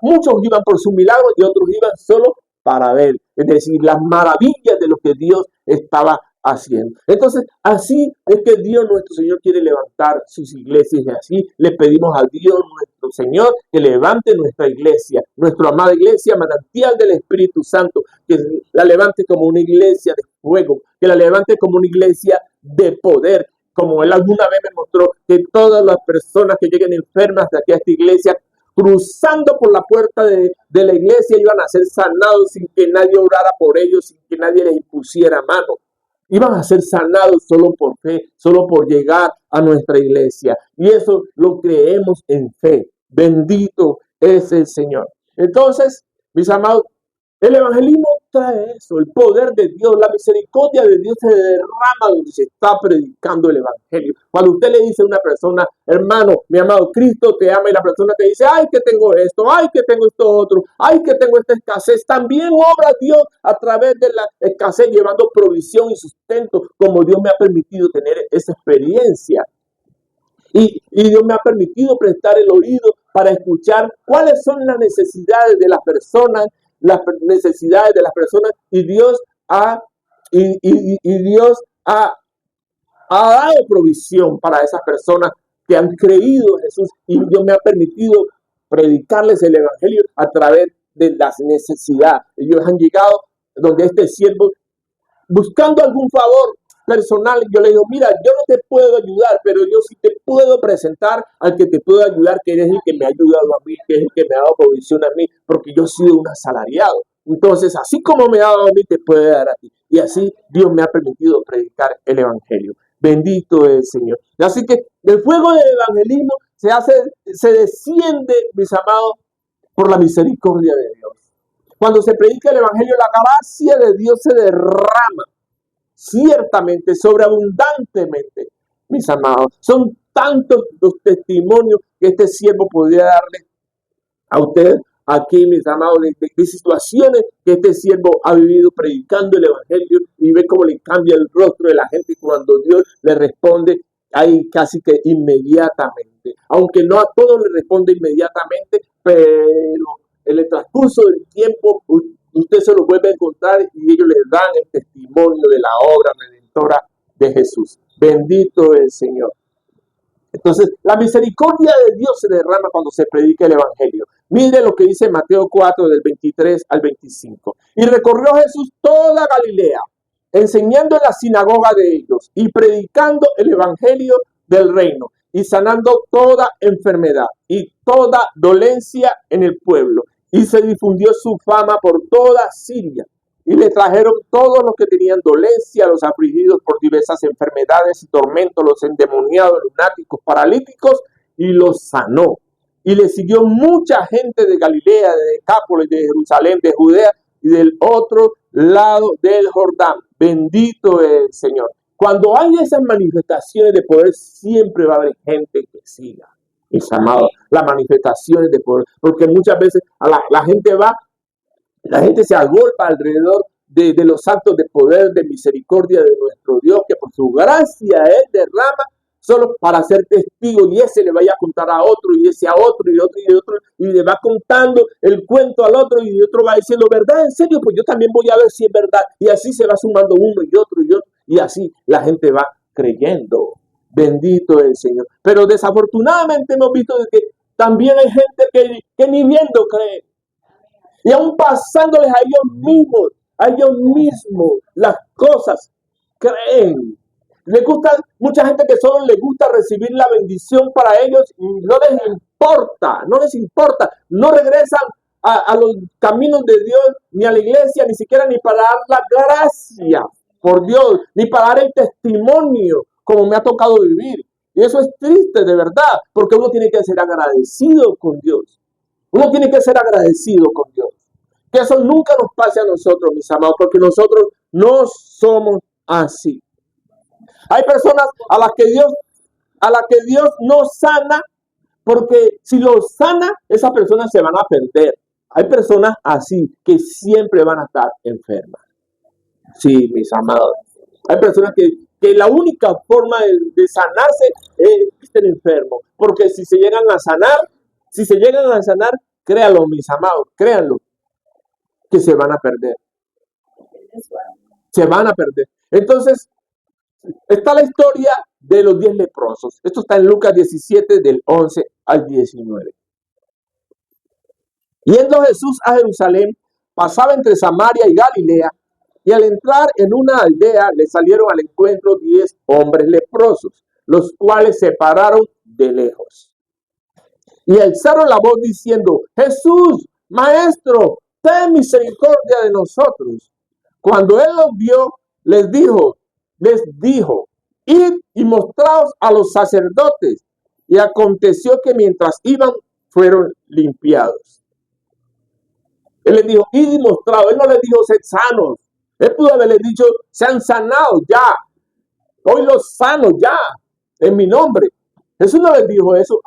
muchos iban por sus milagros y otros iban solo para ver, es decir, las maravillas de lo que Dios estaba haciendo. Entonces, así es que Dios nuestro Señor quiere levantar sus iglesias y así le pedimos a Dios nuestro Señor que levante nuestra iglesia, nuestra amada iglesia, manantial del Espíritu Santo, que la levante como una iglesia de fuego, que la levante como una iglesia de poder, como Él alguna vez me mostró, que todas las personas que lleguen enfermas de aquí a esta iglesia, cruzando por la puerta de la iglesia, iban a ser sanados sin que nadie orara por ellos, sin que nadie les impusiera mano. Iban a ser sanados solo por fe, solo por llegar a nuestra iglesia. Y eso lo creemos en fe. Bendito es el Señor. Entonces, mis amados, el evangelismo trae eso, el poder de Dios, la misericordia de Dios se derrama donde se está predicando el evangelio. Cuando usted le dice a una persona, hermano, mi amado, Cristo te ama, y la persona te dice, ay, que tengo esto, ay, que tengo esto otro, ay, que tengo esta escasez, también obra Dios a través de la escasez, llevando provisión y sustento, como Dios me ha permitido tener esa experiencia. Y Dios me ha permitido prestar el oído para escuchar cuáles son las necesidades de las personas, y Dios ha dado provisión para esas personas que han creído en Jesús, y Dios me ha permitido predicarles el evangelio a través de las necesidades. Ellos han llegado donde este siervo buscando algún favor, personal. Yo le digo, mira, yo no te puedo ayudar, pero yo sí te puedo presentar al que te puedo ayudar, que eres el que me ha ayudado a mí, que es el que me ha dado provisión a mí, porque yo he sido un asalariado. Entonces, así como me ha dado a mí, te puede dar a ti. Y así Dios me ha permitido predicar el evangelio. Bendito es el Señor. Así que el fuego del evangelismo se desciende, mis amados, por la misericordia de Dios. Cuando se predica el evangelio, la gracia de Dios se derrama ciertamente, sobreabundantemente, mis amados. Son tantos los testimonios que este siervo podría darle a usted aquí, mis amados, de situaciones que este siervo ha vivido predicando el evangelio, y ve cómo le cambia el rostro de la gente cuando Dios le responde ahí casi que inmediatamente. Aunque no a todos le responde inmediatamente, pero en el transcurso del tiempo usted se lo vuelve a encontrar y ellos le dan el testimonio de la obra redentora de Jesús. Bendito el Señor. Entonces, la misericordia de Dios se derrama cuando se predica el evangelio. Mire lo que dice Mateo 4, del 23 al 25. Y recorrió Jesús toda Galilea, enseñando en la sinagoga de ellos y predicando el evangelio del reino y sanando toda enfermedad y toda dolencia en el pueblo. Y se difundió su fama por toda Siria. Y le trajeron todos los que tenían dolencia, los afligidos por diversas enfermedades y tormentos, los endemoniados, lunáticos, paralíticos, y los sanó. Y le siguió mucha gente de Galilea, de Decápolis, de Jerusalén, de Judea y del otro lado del Jordán. Bendito es el Señor. Cuando hay esas manifestaciones de poder, siempre va a haber gente que siga, mis amados, las manifestaciones de poder, porque muchas veces la gente se agolpa alrededor de los actos de poder, de misericordia de nuestro Dios, que por su gracia Él derrama solo para ser testigo, y ese le vaya a contar a otro, y ese a otro, y otro, y otro, y le va contando el cuento al otro, y otro va diciendo, ¿verdad? ¿En serio? Pues yo también voy a ver si es verdad. Y así se va sumando uno y otro, y así la gente va creyendo. Bendito es el Señor. Pero desafortunadamente hemos visto que también hay gente que ni viendo cree. Y aún pasándoles a ellos mismos las cosas, creen. Les gusta, mucha gente que solo les gusta recibir la bendición para ellos y no les importa, no regresan a los caminos de Dios, ni a la iglesia, ni siquiera ni para dar la gracia por Dios, ni para dar el testimonio como me ha tocado vivir. Y eso es triste de verdad, porque uno tiene que ser agradecido con Dios. Uno tiene que ser agradecido con Dios. Que eso nunca nos pase a nosotros, mis amados, porque nosotros no somos así. Hay personas a las que Dios no sana, porque si los sana, esas personas se van a perder. Hay personas así que siempre van a estar enfermas. Sí, mis amados. Hay personas que la única forma de sanarse es estar enfermos. Porque si se llegan a sanar, créanlo, mis amados, créanlo, que se van a perder. Se van a perder. Entonces, está la historia de los 10 leprosos. Esto está en Lucas 17, del 11 al 19. Yendo Jesús a Jerusalén, pasaba entre Samaria y Galilea, y al entrar en una aldea le salieron al encuentro 10 hombres leprosos, los cuales se pararon de lejos. Y alzaron la voz diciendo, Jesús, Maestro, ten misericordia de nosotros. Cuando él los vio, les dijo, id y mostraos a los sacerdotes. Y aconteció que mientras iban, fueron limpiados. Él les dijo, id y mostraos. Él no les dijo, sed sanos. Él pudo haberles dicho, sean sanados ya. Hoy los sano ya, en mi nombre. Jesús no les dijo eso.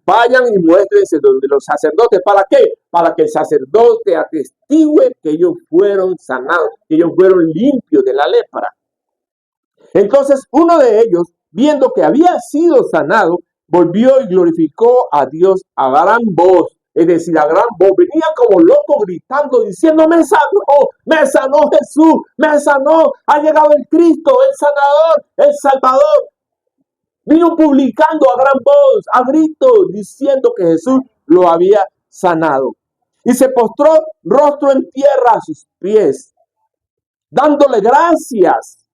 Vayan y muéstrense donde los sacerdotes. ¿Para qué? Para que el sacerdote atestigue que ellos fueron sanados, que ellos fueron limpios de la lepra. Entonces uno de ellos, viendo que había sido sanado, volvió y glorificó a Dios a gran voz. Es decir, a gran voz, venía como loco gritando, diciendo, me sanó Jesús, me sanó, ha llegado el Cristo, el sanador, el Salvador. Vino publicando a gran voz, a gritos, diciendo que Jesús lo había sanado. Y se postró rostro en tierra a sus pies, dándole gracias.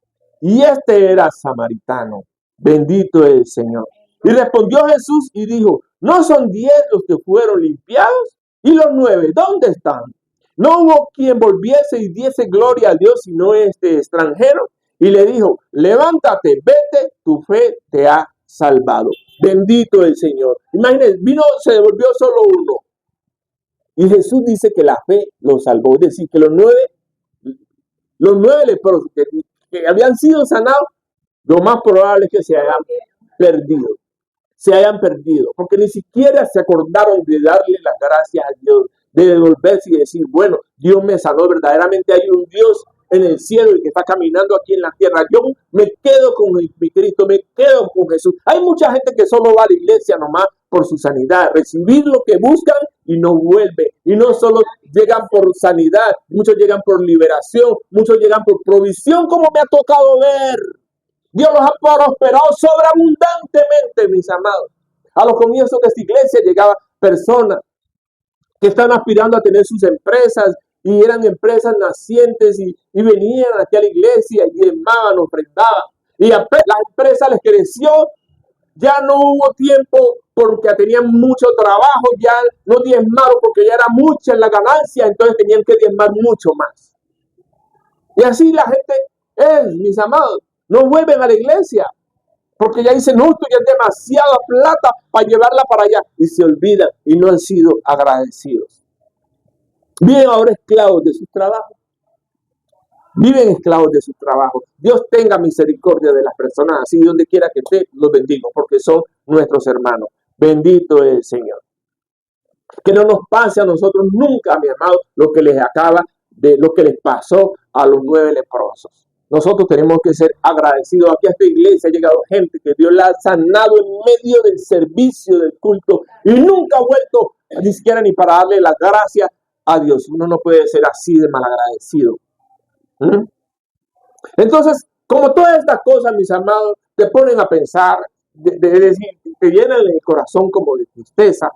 y este era samaritano. Bendito es el Señor. Y respondió Jesús y dijo, ¿no son 10 los que fueron limpiados? ¿Y los 9 dónde están? No hubo quien volviese y diese gloria a Dios, sino este extranjero. Y le dijo, levántate, vete, tu fe te ha salvado. Bendito el Señor. Imagínense, se devolvió solo uno. Y Jesús dice que la fe lo salvó. Es decir, que los nueve leprosos que habían sido sanados, lo más probable es que se hayan perdido, porque ni siquiera se acordaron de darle las gracias a Dios, de devolverse y decir, bueno, Dios me sanó, verdaderamente hay un Dios en el cielo y que está caminando aquí en la tierra. Yo me quedo con mi Cristo, me quedo con Jesús. Hay mucha gente que solo va a la iglesia nomás por su sanidad, recibir lo que buscan y no vuelve. Y no solo llegan por sanidad, muchos llegan por liberación, muchos llegan por provisión, como me ha tocado ver. Dios los ha prosperado sobreabundantemente, mis amados. A los comienzos de esta iglesia llegaban personas que están aspirando a tener sus empresas y eran empresas nacientes y venían aquí a la iglesia y diezmaban, ofrendaban. Y la empresa les creció, ya no hubo tiempo porque tenían mucho trabajo, ya no diezmaron porque ya era mucha la ganancia, entonces tenían que diezmar mucho más. Y así la gente mis amados, no vuelven a la iglesia porque ya dicen, no, esto ya es demasiada plata para llevarla para allá, y se olvidan y no han sido agradecidos. Viven ahora esclavos de sus trabajos. Viven esclavos de sus trabajos. Dios tenga misericordia de las personas así, donde quiera que esté, los bendigo, porque son nuestros hermanos. Bendito es el Señor. Que no nos pase a nosotros nunca, mi amado, lo que les pasó a los 9 leprosos. Nosotros tenemos que ser agradecidos. Aquí a esta iglesia ha llegado gente que Dios la ha sanado en medio del servicio del culto y nunca ha vuelto ni siquiera ni para darle las gracias a Dios. Uno no puede ser así de malagradecido. Entonces, como todas estas cosas, mis amados, te ponen a pensar, decir, te llenan el corazón como de tristeza.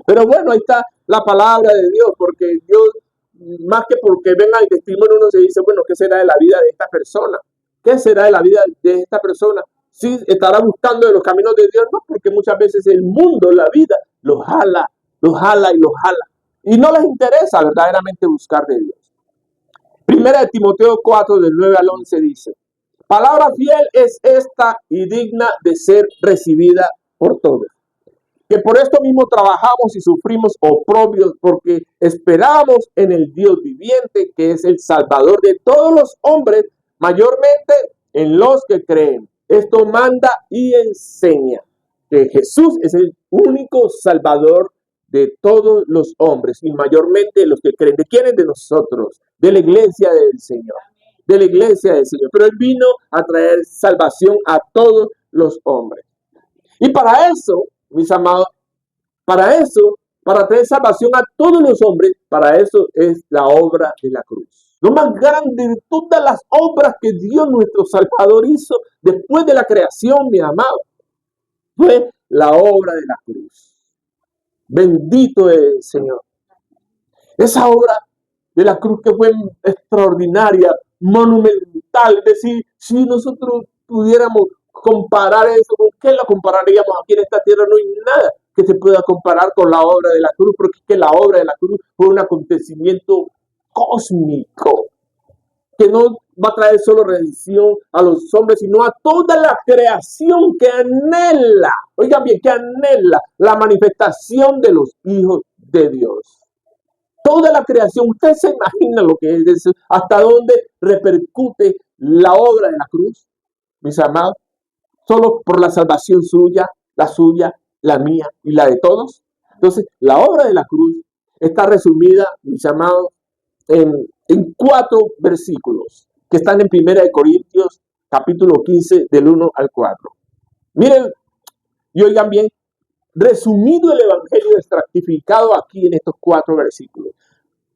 Pero bueno, ahí está la palabra de Dios, porque Dios, más que porque venga el testimonio, uno se dice, bueno, ¿qué será de la vida de esta persona? ¿Qué será de la vida de esta persona? ¿Sí estará buscando de los caminos de Dios? No, porque muchas veces el mundo, la vida, los jala y los jala. Y no les interesa verdaderamente buscar de Dios. Primera de Timoteo 4, del 9 al 11 dice, palabra fiel es esta y digna de ser recibida por todos, que por esto mismo trabajamos y sufrimos oprobios, porque esperamos en el Dios viviente, que es el Salvador de todos los hombres, mayormente en los que creen. Esto manda y enseña que Jesús es el único Salvador de todos los hombres y mayormente los que creen. ¿De quiénes? De nosotros, de la iglesia del Señor, de la iglesia del Señor. Pero Él vino a traer salvación a todos los hombres. Y para eso, mis amados, para traer salvación a todos los hombres, para eso es la obra de la cruz. Lo más grande de todas las obras que Dios nuestro Salvador hizo después de la creación, mi amado, fue la obra de la cruz. Bendito es el Señor. Esa obra de la cruz que fue extraordinaria, monumental. Es decir, si nosotros pudiéramos comparar eso, ¿con qué lo compararíamos? Aquí en esta tierra no hay nada que se pueda comparar con la obra de la cruz, porque es que la obra de la cruz fue un acontecimiento cósmico, que no va a traer solo redención a los hombres, sino a toda la creación que anhela, oigan bien, que anhela la manifestación de los hijos de Dios. Toda la creación, ¿usted se imagina lo que es eso? ¿Hasta dónde repercute la obra de la cruz, mis amados? Solo por la salvación suya, la mía y la de todos. Entonces, la obra de la cruz está resumida, mis amados, en 4 versículos que están en 1 Corintios, capítulo 15, del 1 al 4. Miren, y oigan bien, resumido el evangelio estratificado aquí en estos 4 versículos.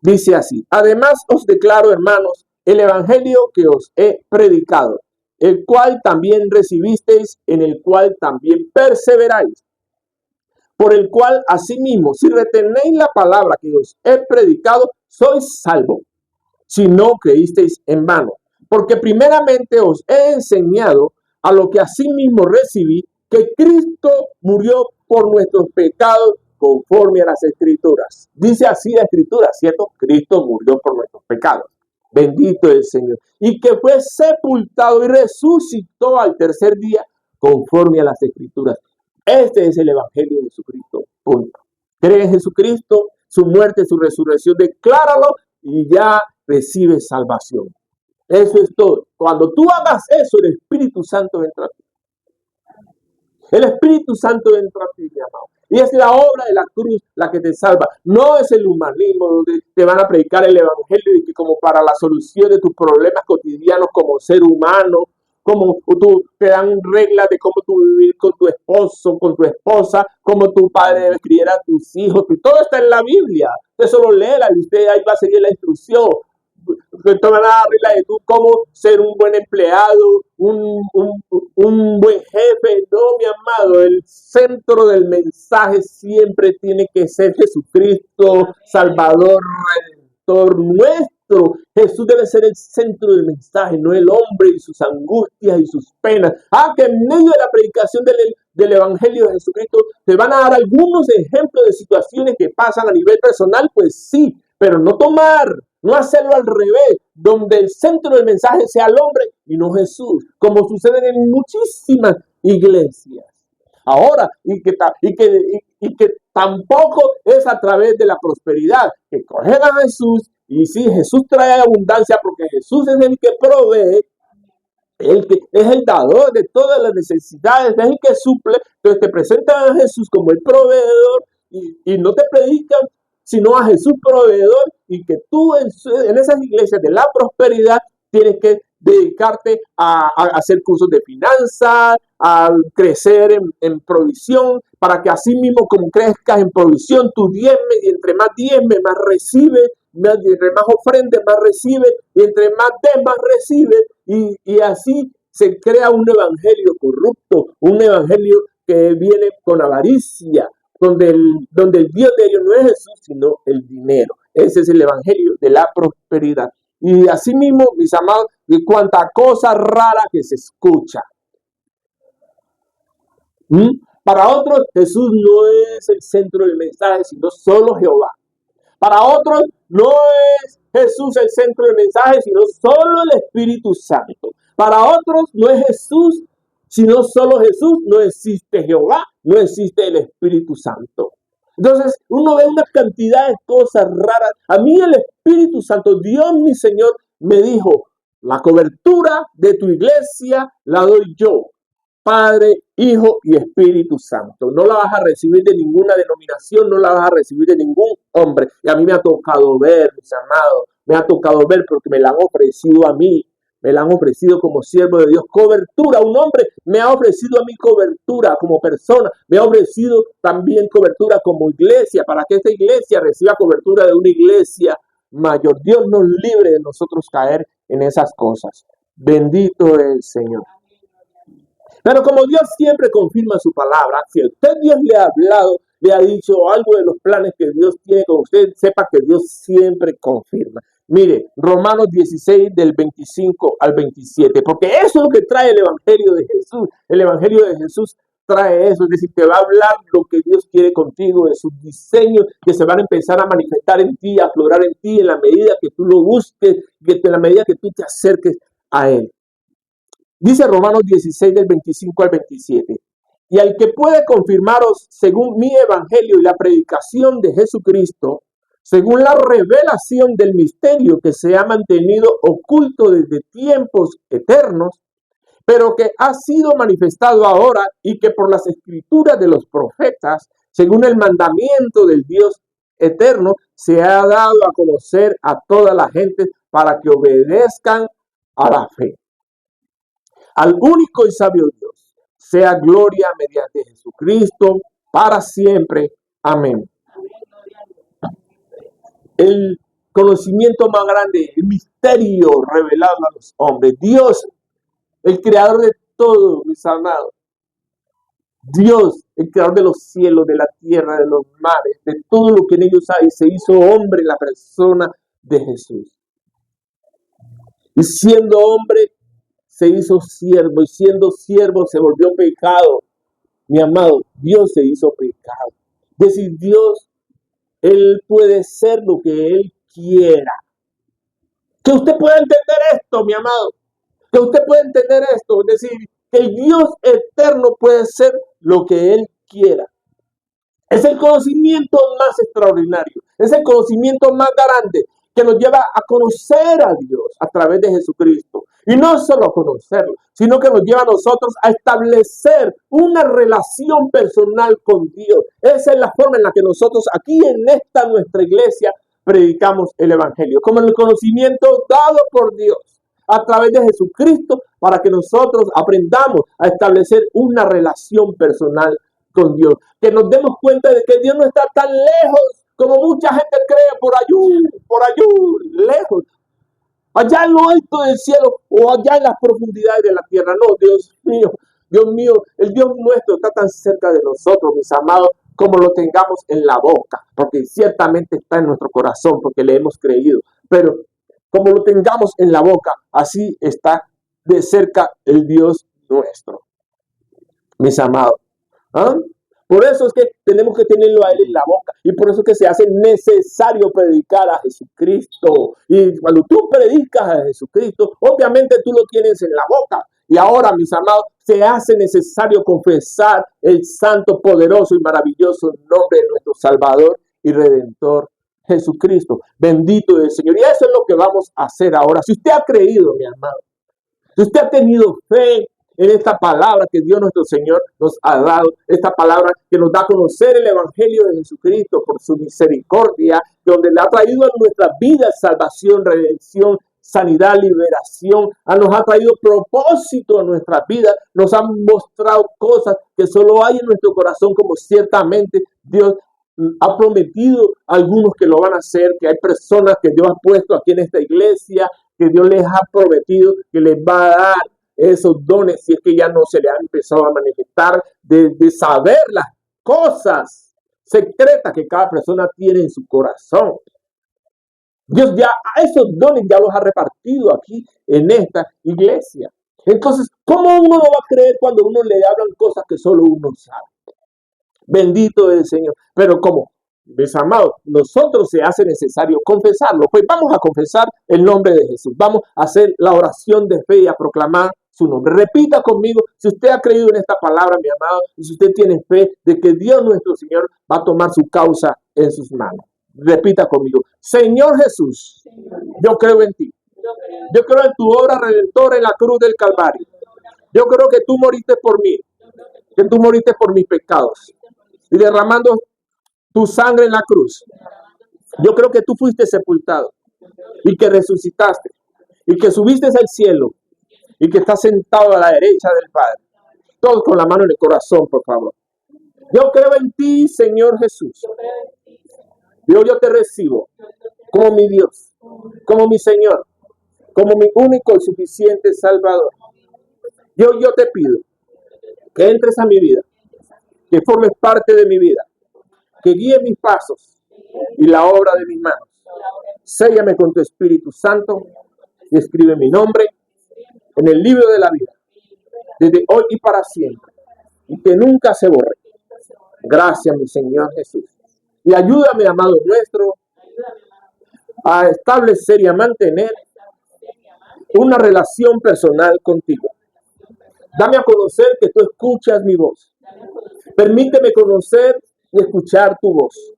Dice así: además os declaro, hermanos, el evangelio que os he predicado, el cual también recibisteis, en el cual también perseveráis, por el cual asimismo, si retenéis la palabra que os he predicado, sois salvos, si no creísteis en vano. Porque primeramente os he enseñado a lo que asimismo recibí, que Cristo murió por nuestros pecados conforme a las Escrituras. Dice así la Escritura, ¿cierto? Cristo murió por nuestros pecados. Bendito el Señor. Y que fue sepultado y resucitó al tercer día conforme a las Escrituras. Este es el Evangelio de Jesucristo. Punto. Cree en Jesucristo, su muerte, su resurrección, decláralo y ya recibes salvación. Eso es todo. Cuando tú hagas eso, el Espíritu Santo entra a ti. El Espíritu Santo entra a ti, mi amado. Y es la obra de la cruz la que te salva. No es el humanismo donde te van a predicar el Evangelio y que como para la solución de tus problemas cotidianos como ser humano, como tú te dan reglas de cómo tú vivir con tu esposo, con tu esposa, cómo tu padre debe criar a tus hijos. Y todo está en la Biblia. Usted solo léela y usted ahí va a seguir la instrucción. Te van a dar reglas de tú cómo ser un buen empleado, un buen jefe. No, mi amado, el centro del mensaje siempre tiene que ser Jesucristo, Salvador, Redentor nuestro. Jesús debe ser el centro del mensaje, no el hombre y sus angustias y sus penas. Que en medio de la predicación del Evangelio de Jesucristo te van a dar algunos ejemplos de situaciones que pasan a nivel personal, pues sí, pero no hacerlo al revés, donde el centro del mensaje sea el hombre y no Jesús, como sucede en muchísimas iglesias. Ahora, y que tampoco es a través de la prosperidad, que cogen a Jesús, y sí, Jesús trae abundancia porque Jesús es el que provee, el que es el dador de todas las necesidades, es el que suple. Entonces te presentan a Jesús como el proveedor y no te predican sino a Jesús proveedor, y que tú en esas iglesias de la prosperidad tienes que dedicarte a hacer cursos de finanzas, a crecer en provisión, para que así mismo como crezcas en provisión, tú diezme, y entre más diezme, más recibe, entre más ofrende, más recibe, y entre más des, más recibe, y así se crea un evangelio corrupto, un evangelio que viene con avaricia, donde el Dios de ellos no es Jesús, sino el dinero. Ese es el evangelio de la prosperidad. Y asimismo, mis amados, y cuanta cosa rara que se escucha. Para otros, Jesús no es el centro del mensaje, sino solo Jehová. Para otros, no es Jesús el centro del mensaje, sino solo el Espíritu Santo. Para otros, no es Jesús, sino solo Jesús, no existe Jehová, no existe el Espíritu Santo. Entonces, uno ve una cantidad de cosas raras. A mí el Espíritu Santo, Dios mi Señor, me dijo, la cobertura de tu iglesia la doy yo, Padre, Hijo y Espíritu Santo. No la vas a recibir de ninguna denominación, no la vas a recibir de ningún hombre. Y a mí me ha tocado ver, mis amados, me ha tocado ver porque me la han ofrecido a mí. Me la han ofrecido como siervo de Dios. Cobertura, un hombre me ha ofrecido a mí cobertura como persona. Me ha ofrecido también cobertura como iglesia, para que esta iglesia reciba cobertura de una iglesia mayor. Dios nos libre de nosotros caer en esas cosas. Bendito es el Señor. Pero como Dios siempre confirma su palabra, si a usted Dios le ha hablado, le ha dicho algo de los planes que Dios tiene con usted, sepa que Dios siempre confirma. Mire, Romanos 16 del 25 al 27, porque eso es lo que trae el Evangelio de Jesús. El Evangelio de Jesús trae eso, es decir, te va a hablar lo que Dios quiere contigo, de sus diseños que se van a empezar a manifestar en ti, a aflorar en ti, en la medida que tú lo busques, en la medida que tú te acerques a Él. Dice Romanos 16 del 25 al 27. Y al que puede confirmaros según mi evangelio y la predicación de Jesucristo, según la revelación del misterio que se ha mantenido oculto desde tiempos eternos, pero que ha sido manifestado ahora y que por las escrituras de los profetas, según el mandamiento del Dios eterno, se ha dado a conocer a toda la gente para que obedezcan a la fe. Al único y sabio Dios, sea gloria mediante Jesucristo para siempre. Amén. El conocimiento más grande, el misterio revelado a los hombres. Dios, el creador de todo, mis amados. Dios, el creador de los cielos, de la tierra, de los mares, de todo lo que en ellos hay, se hizo hombre en la persona de Jesús. Y siendo hombre, se hizo siervo. Y siendo siervo, se volvió pecado. Mi amado, Dios se hizo pecado. Es decir, Dios, Él puede ser lo que Él quiera. Que usted pueda entender esto, mi amado. Que usted pueda entender esto. Es decir, que el Dios eterno puede ser lo que Él quiera. Es el conocimiento más extraordinario. Es el conocimiento más grande que nos lleva a conocer a Dios a través de Jesucristo. Y no solo a conocerlo, sino que nos lleva a nosotros a establecer una relación personal con Dios. Esa es la forma en la que nosotros aquí en esta nuestra iglesia predicamos el Evangelio, como el conocimiento dado por Dios a través de Jesucristo, para que nosotros aprendamos a establecer una relación personal con Dios. Que nos demos cuenta de que Dios no está tan lejos como mucha gente cree, por allá, lejos. Allá en lo alto del cielo o allá en las profundidades de la tierra. No, Dios mío, el Dios nuestro está tan cerca de nosotros, mis amados, como lo tengamos en la boca, porque ciertamente está en nuestro corazón, porque le hemos creído. Pero como lo tengamos en la boca, así está de cerca el Dios nuestro, mis amados. ¿Ah? Por eso es que tenemos que tenerlo a Él en la boca. Y por eso es que se hace necesario predicar a Jesucristo. Y cuando tú predicas a Jesucristo, obviamente tú lo tienes en la boca. Y ahora, mis amados, se hace necesario confesar el santo, poderoso y maravilloso nombre de nuestro Salvador y Redentor, Jesucristo. Bendito es el Señor. Y eso es lo que vamos a hacer ahora. Si usted ha creído, mi amado, si usted ha tenido fe en esta palabra que Dios nuestro Señor nos ha dado, esta palabra que nos da a conocer el Evangelio de Jesucristo por su misericordia, donde le ha traído a nuestras vidas salvación, redención, sanidad, liberación, nos ha traído propósito a nuestras vidas, nos han mostrado cosas que solo hay en nuestro corazón, como ciertamente Dios ha prometido a algunos que lo van a hacer, que hay personas que Dios ha puesto aquí en esta iglesia, que Dios les ha prometido que les va a dar esos dones, si es que ya no se le han empezado a manifestar, de saber las cosas secretas que cada persona tiene en su corazón. Dios ya a esos dones ya los ha repartido aquí en esta iglesia. Entonces, ¿cómo uno no va a creer cuando uno le hablan cosas que solo uno sabe? Bendito es el Señor. Pero como, mis amados, nosotros se hace necesario confesarlo. Pues vamos a confesar el nombre de Jesús. Vamos a hacer la oración de fe y a proclamar su nombre. Repita conmigo, si usted ha creído en esta palabra, mi amado, y si usted tiene fe de que Dios nuestro Señor va a tomar su causa en sus manos. Repita conmigo, Señor Jesús, yo creo en ti. Yo creo en tu obra redentora en la cruz del Calvario. Yo creo que tú moriste por mí, que tú moriste por mis pecados y derramando tu sangre en la cruz. Yo creo que tú fuiste sepultado y que resucitaste y que subiste al cielo y que estás sentado a la derecha del Padre. Todos con la mano en el corazón, por favor. Yo creo en ti, Señor Jesús. Yo te recibo como mi Dios, como mi Señor, como mi único y suficiente Salvador. Yo te pido que entres a mi vida, que formes parte de mi vida, que guíes mis pasos y la obra de mis manos. Séllame con tu Espíritu Santo y escribe mi nombre en el libro de la vida, desde hoy y para siempre, y que nunca se borre. Gracias, mi Señor Jesús. Y ayúdame, amado nuestro, a establecer y a mantener una relación personal contigo. Dame a conocer que tú escuchas mi voz. Permíteme conocer y escuchar tu voz.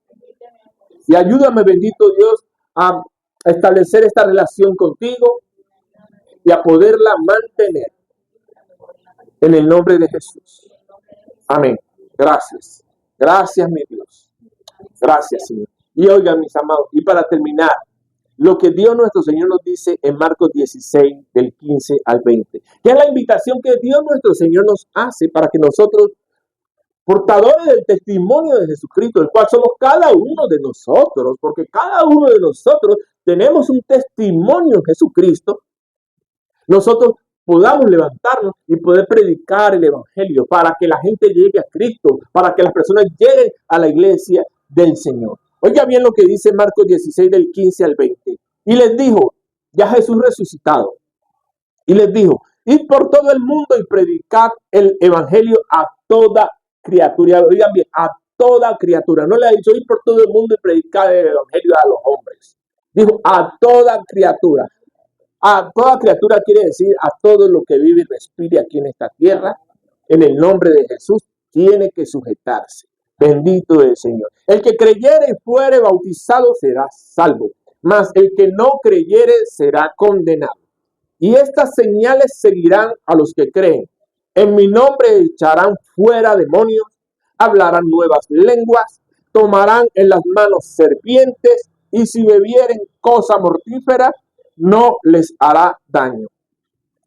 Y ayúdame, bendito Dios, a establecer esta relación contigo y a poderla mantener. En el nombre de Jesús. Amén. Gracias. Gracias, mi Dios. Gracias, Señor. Y oigan, mis amados, y para terminar, lo que Dios nuestro Señor nos dice en Marcos 16, del 15 al 20, que es la invitación que Dios nuestro Señor nos hace para que nosotros, portadores del testimonio de Jesucristo, el cual somos cada uno de nosotros, porque cada uno de nosotros tenemos un testimonio en Jesucristo, nosotros podamos levantarnos y poder predicar el Evangelio para que la gente llegue a Cristo, para que las personas lleguen a la iglesia del Señor. Oiga bien lo que dice Marcos 16 del 15 al 20. Y les dijo, ya Jesús resucitado, Y les dijo, id por todo el mundo y predicad el evangelio a toda criatura. Oigan bien, a toda criatura. No le ha dicho ir por todo el mundo y predicar el evangelio a los hombres. Dijo a toda criatura. A toda criatura quiere decir a todo lo que vive y respire aquí en esta tierra. En el nombre de Jesús tiene que sujetarse. Bendito es el Señor. El que creyere y fuere bautizado será salvo, mas el que no creyere será condenado. Y estas señales seguirán a los que creen. En mi nombre echarán fuera demonios, hablarán nuevas lenguas, tomarán en las manos serpientes, y si bebieren cosa mortífera, no les hará daño.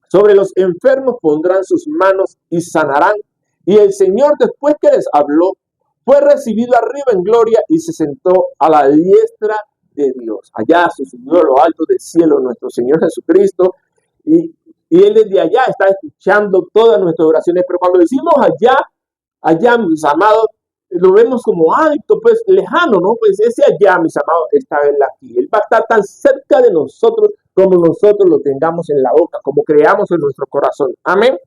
Sobre los enfermos pondrán sus manos y sanarán. Y el Señor, después que les habló, fue recibido arriba en gloria y se sentó a la diestra de Dios. Allá se subió a lo alto del cielo nuestro Señor Jesucristo. Y Él desde allá está escuchando todas nuestras oraciones. Pero cuando decimos allá, mis amados, lo vemos como alto, pues lejano, ¿no? Pues ese allá, mis amados, está Él aquí. Él va a estar tan cerca de nosotros como nosotros lo tengamos en la boca, como creamos en nuestro corazón. Amén.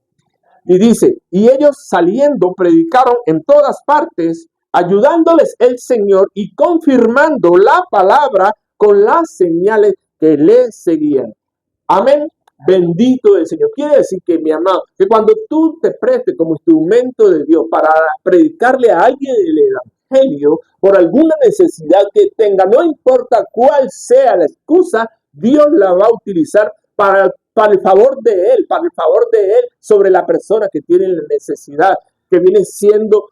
Y dice, y ellos saliendo predicaron en todas partes, ayudándoles el Señor y confirmando la palabra con las señales que le seguían. Amén. Bendito el Señor. Quiere decir que, mi amado, que cuando tú te prestes como instrumento de Dios para predicarle a alguien el evangelio por alguna necesidad que tenga, no importa cuál sea la excusa, Dios la va a utilizar para el favor de Él, sobre la persona que tiene la necesidad, que viene siendo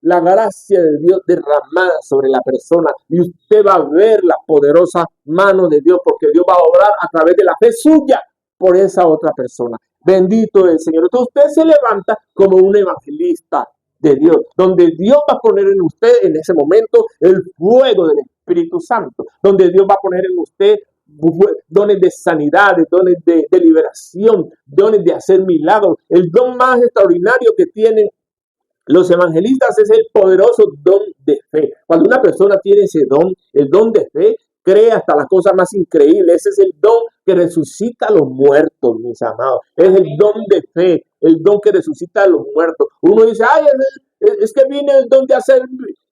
la gracia de Dios derramada sobre la persona. Y usted va a ver la poderosa mano de Dios, porque Dios va a obrar a través de la fe suya por esa otra persona. Bendito es el Señor. Entonces usted se levanta como un evangelista de Dios, donde Dios va a poner en usted en ese momento el fuego del Espíritu Santo, donde Dios va a poner en usted dones de sanidad, dones de liberación, dones de hacer milagros. El don más extraordinario que tienen los evangelistas es el poderoso don de fe. Cuando una persona tiene ese don, el don de fe, cree hasta las cosas más increíbles. Ese es el don que resucita a los muertos, mis amados. Es el don de fe, el don que resucita a los muertos. Uno dice, ay, es que viene el don de hacer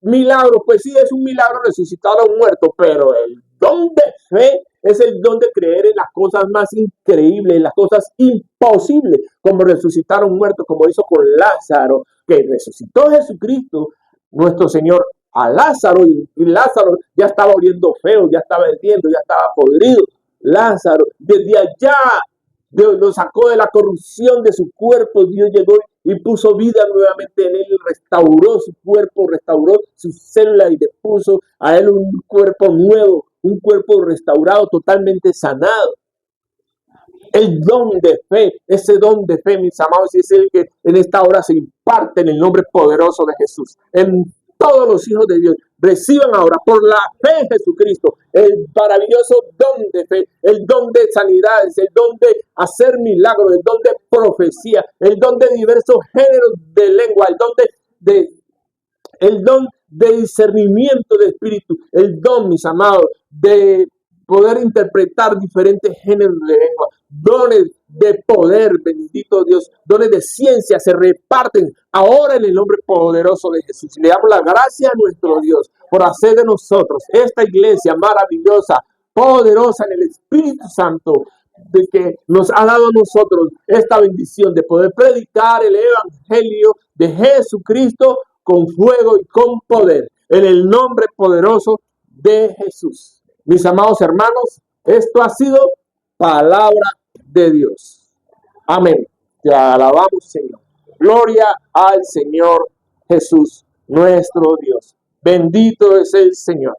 milagros. Pues sí, es un milagro resucitar a los muertos, pero el don de fe es el don de creer en las cosas más increíbles, en las cosas imposibles, como resucitar a un muerto, como hizo con Lázaro, que resucitó Jesucristo, nuestro Señor, a Lázaro, y Lázaro ya estaba oliendo feo, ya estaba ardiendo, ya estaba podrido. Lázaro, desde allá, Dios lo sacó de la corrupción de su cuerpo. Dios llegó y puso vida nuevamente en él, restauró su cuerpo, restauró sus células y le puso a él un cuerpo nuevo, un cuerpo restaurado, totalmente sanado. El don de fe, ese don de fe, mis amados, es el que en esta hora se imparte en el nombre poderoso de Jesús. En todos los hijos de Dios reciban ahora por la fe en Jesucristo el maravilloso don de fe, el don de sanidades, el don de hacer milagros, el don de profecía, el don de diversos géneros de lengua, el don de discernimiento de espíritu, el don, mis amados, de poder interpretar diferentes géneros de lengua, dones de poder, bendito Dios, dones de ciencia se reparten ahora en el nombre poderoso de Jesús. Le damos la gracia a nuestro Dios por hacer de nosotros esta iglesia maravillosa, poderosa en el Espíritu Santo, de que nos ha dado a nosotros esta bendición de poder predicar el evangelio de Jesucristo con fuego y con poder, en el nombre poderoso de Jesús. Mis amados hermanos, esto ha sido palabra de Dios. Amén. Te alabamos, Señor. Gloria al Señor Jesús, nuestro Dios. Bendito es el Señor.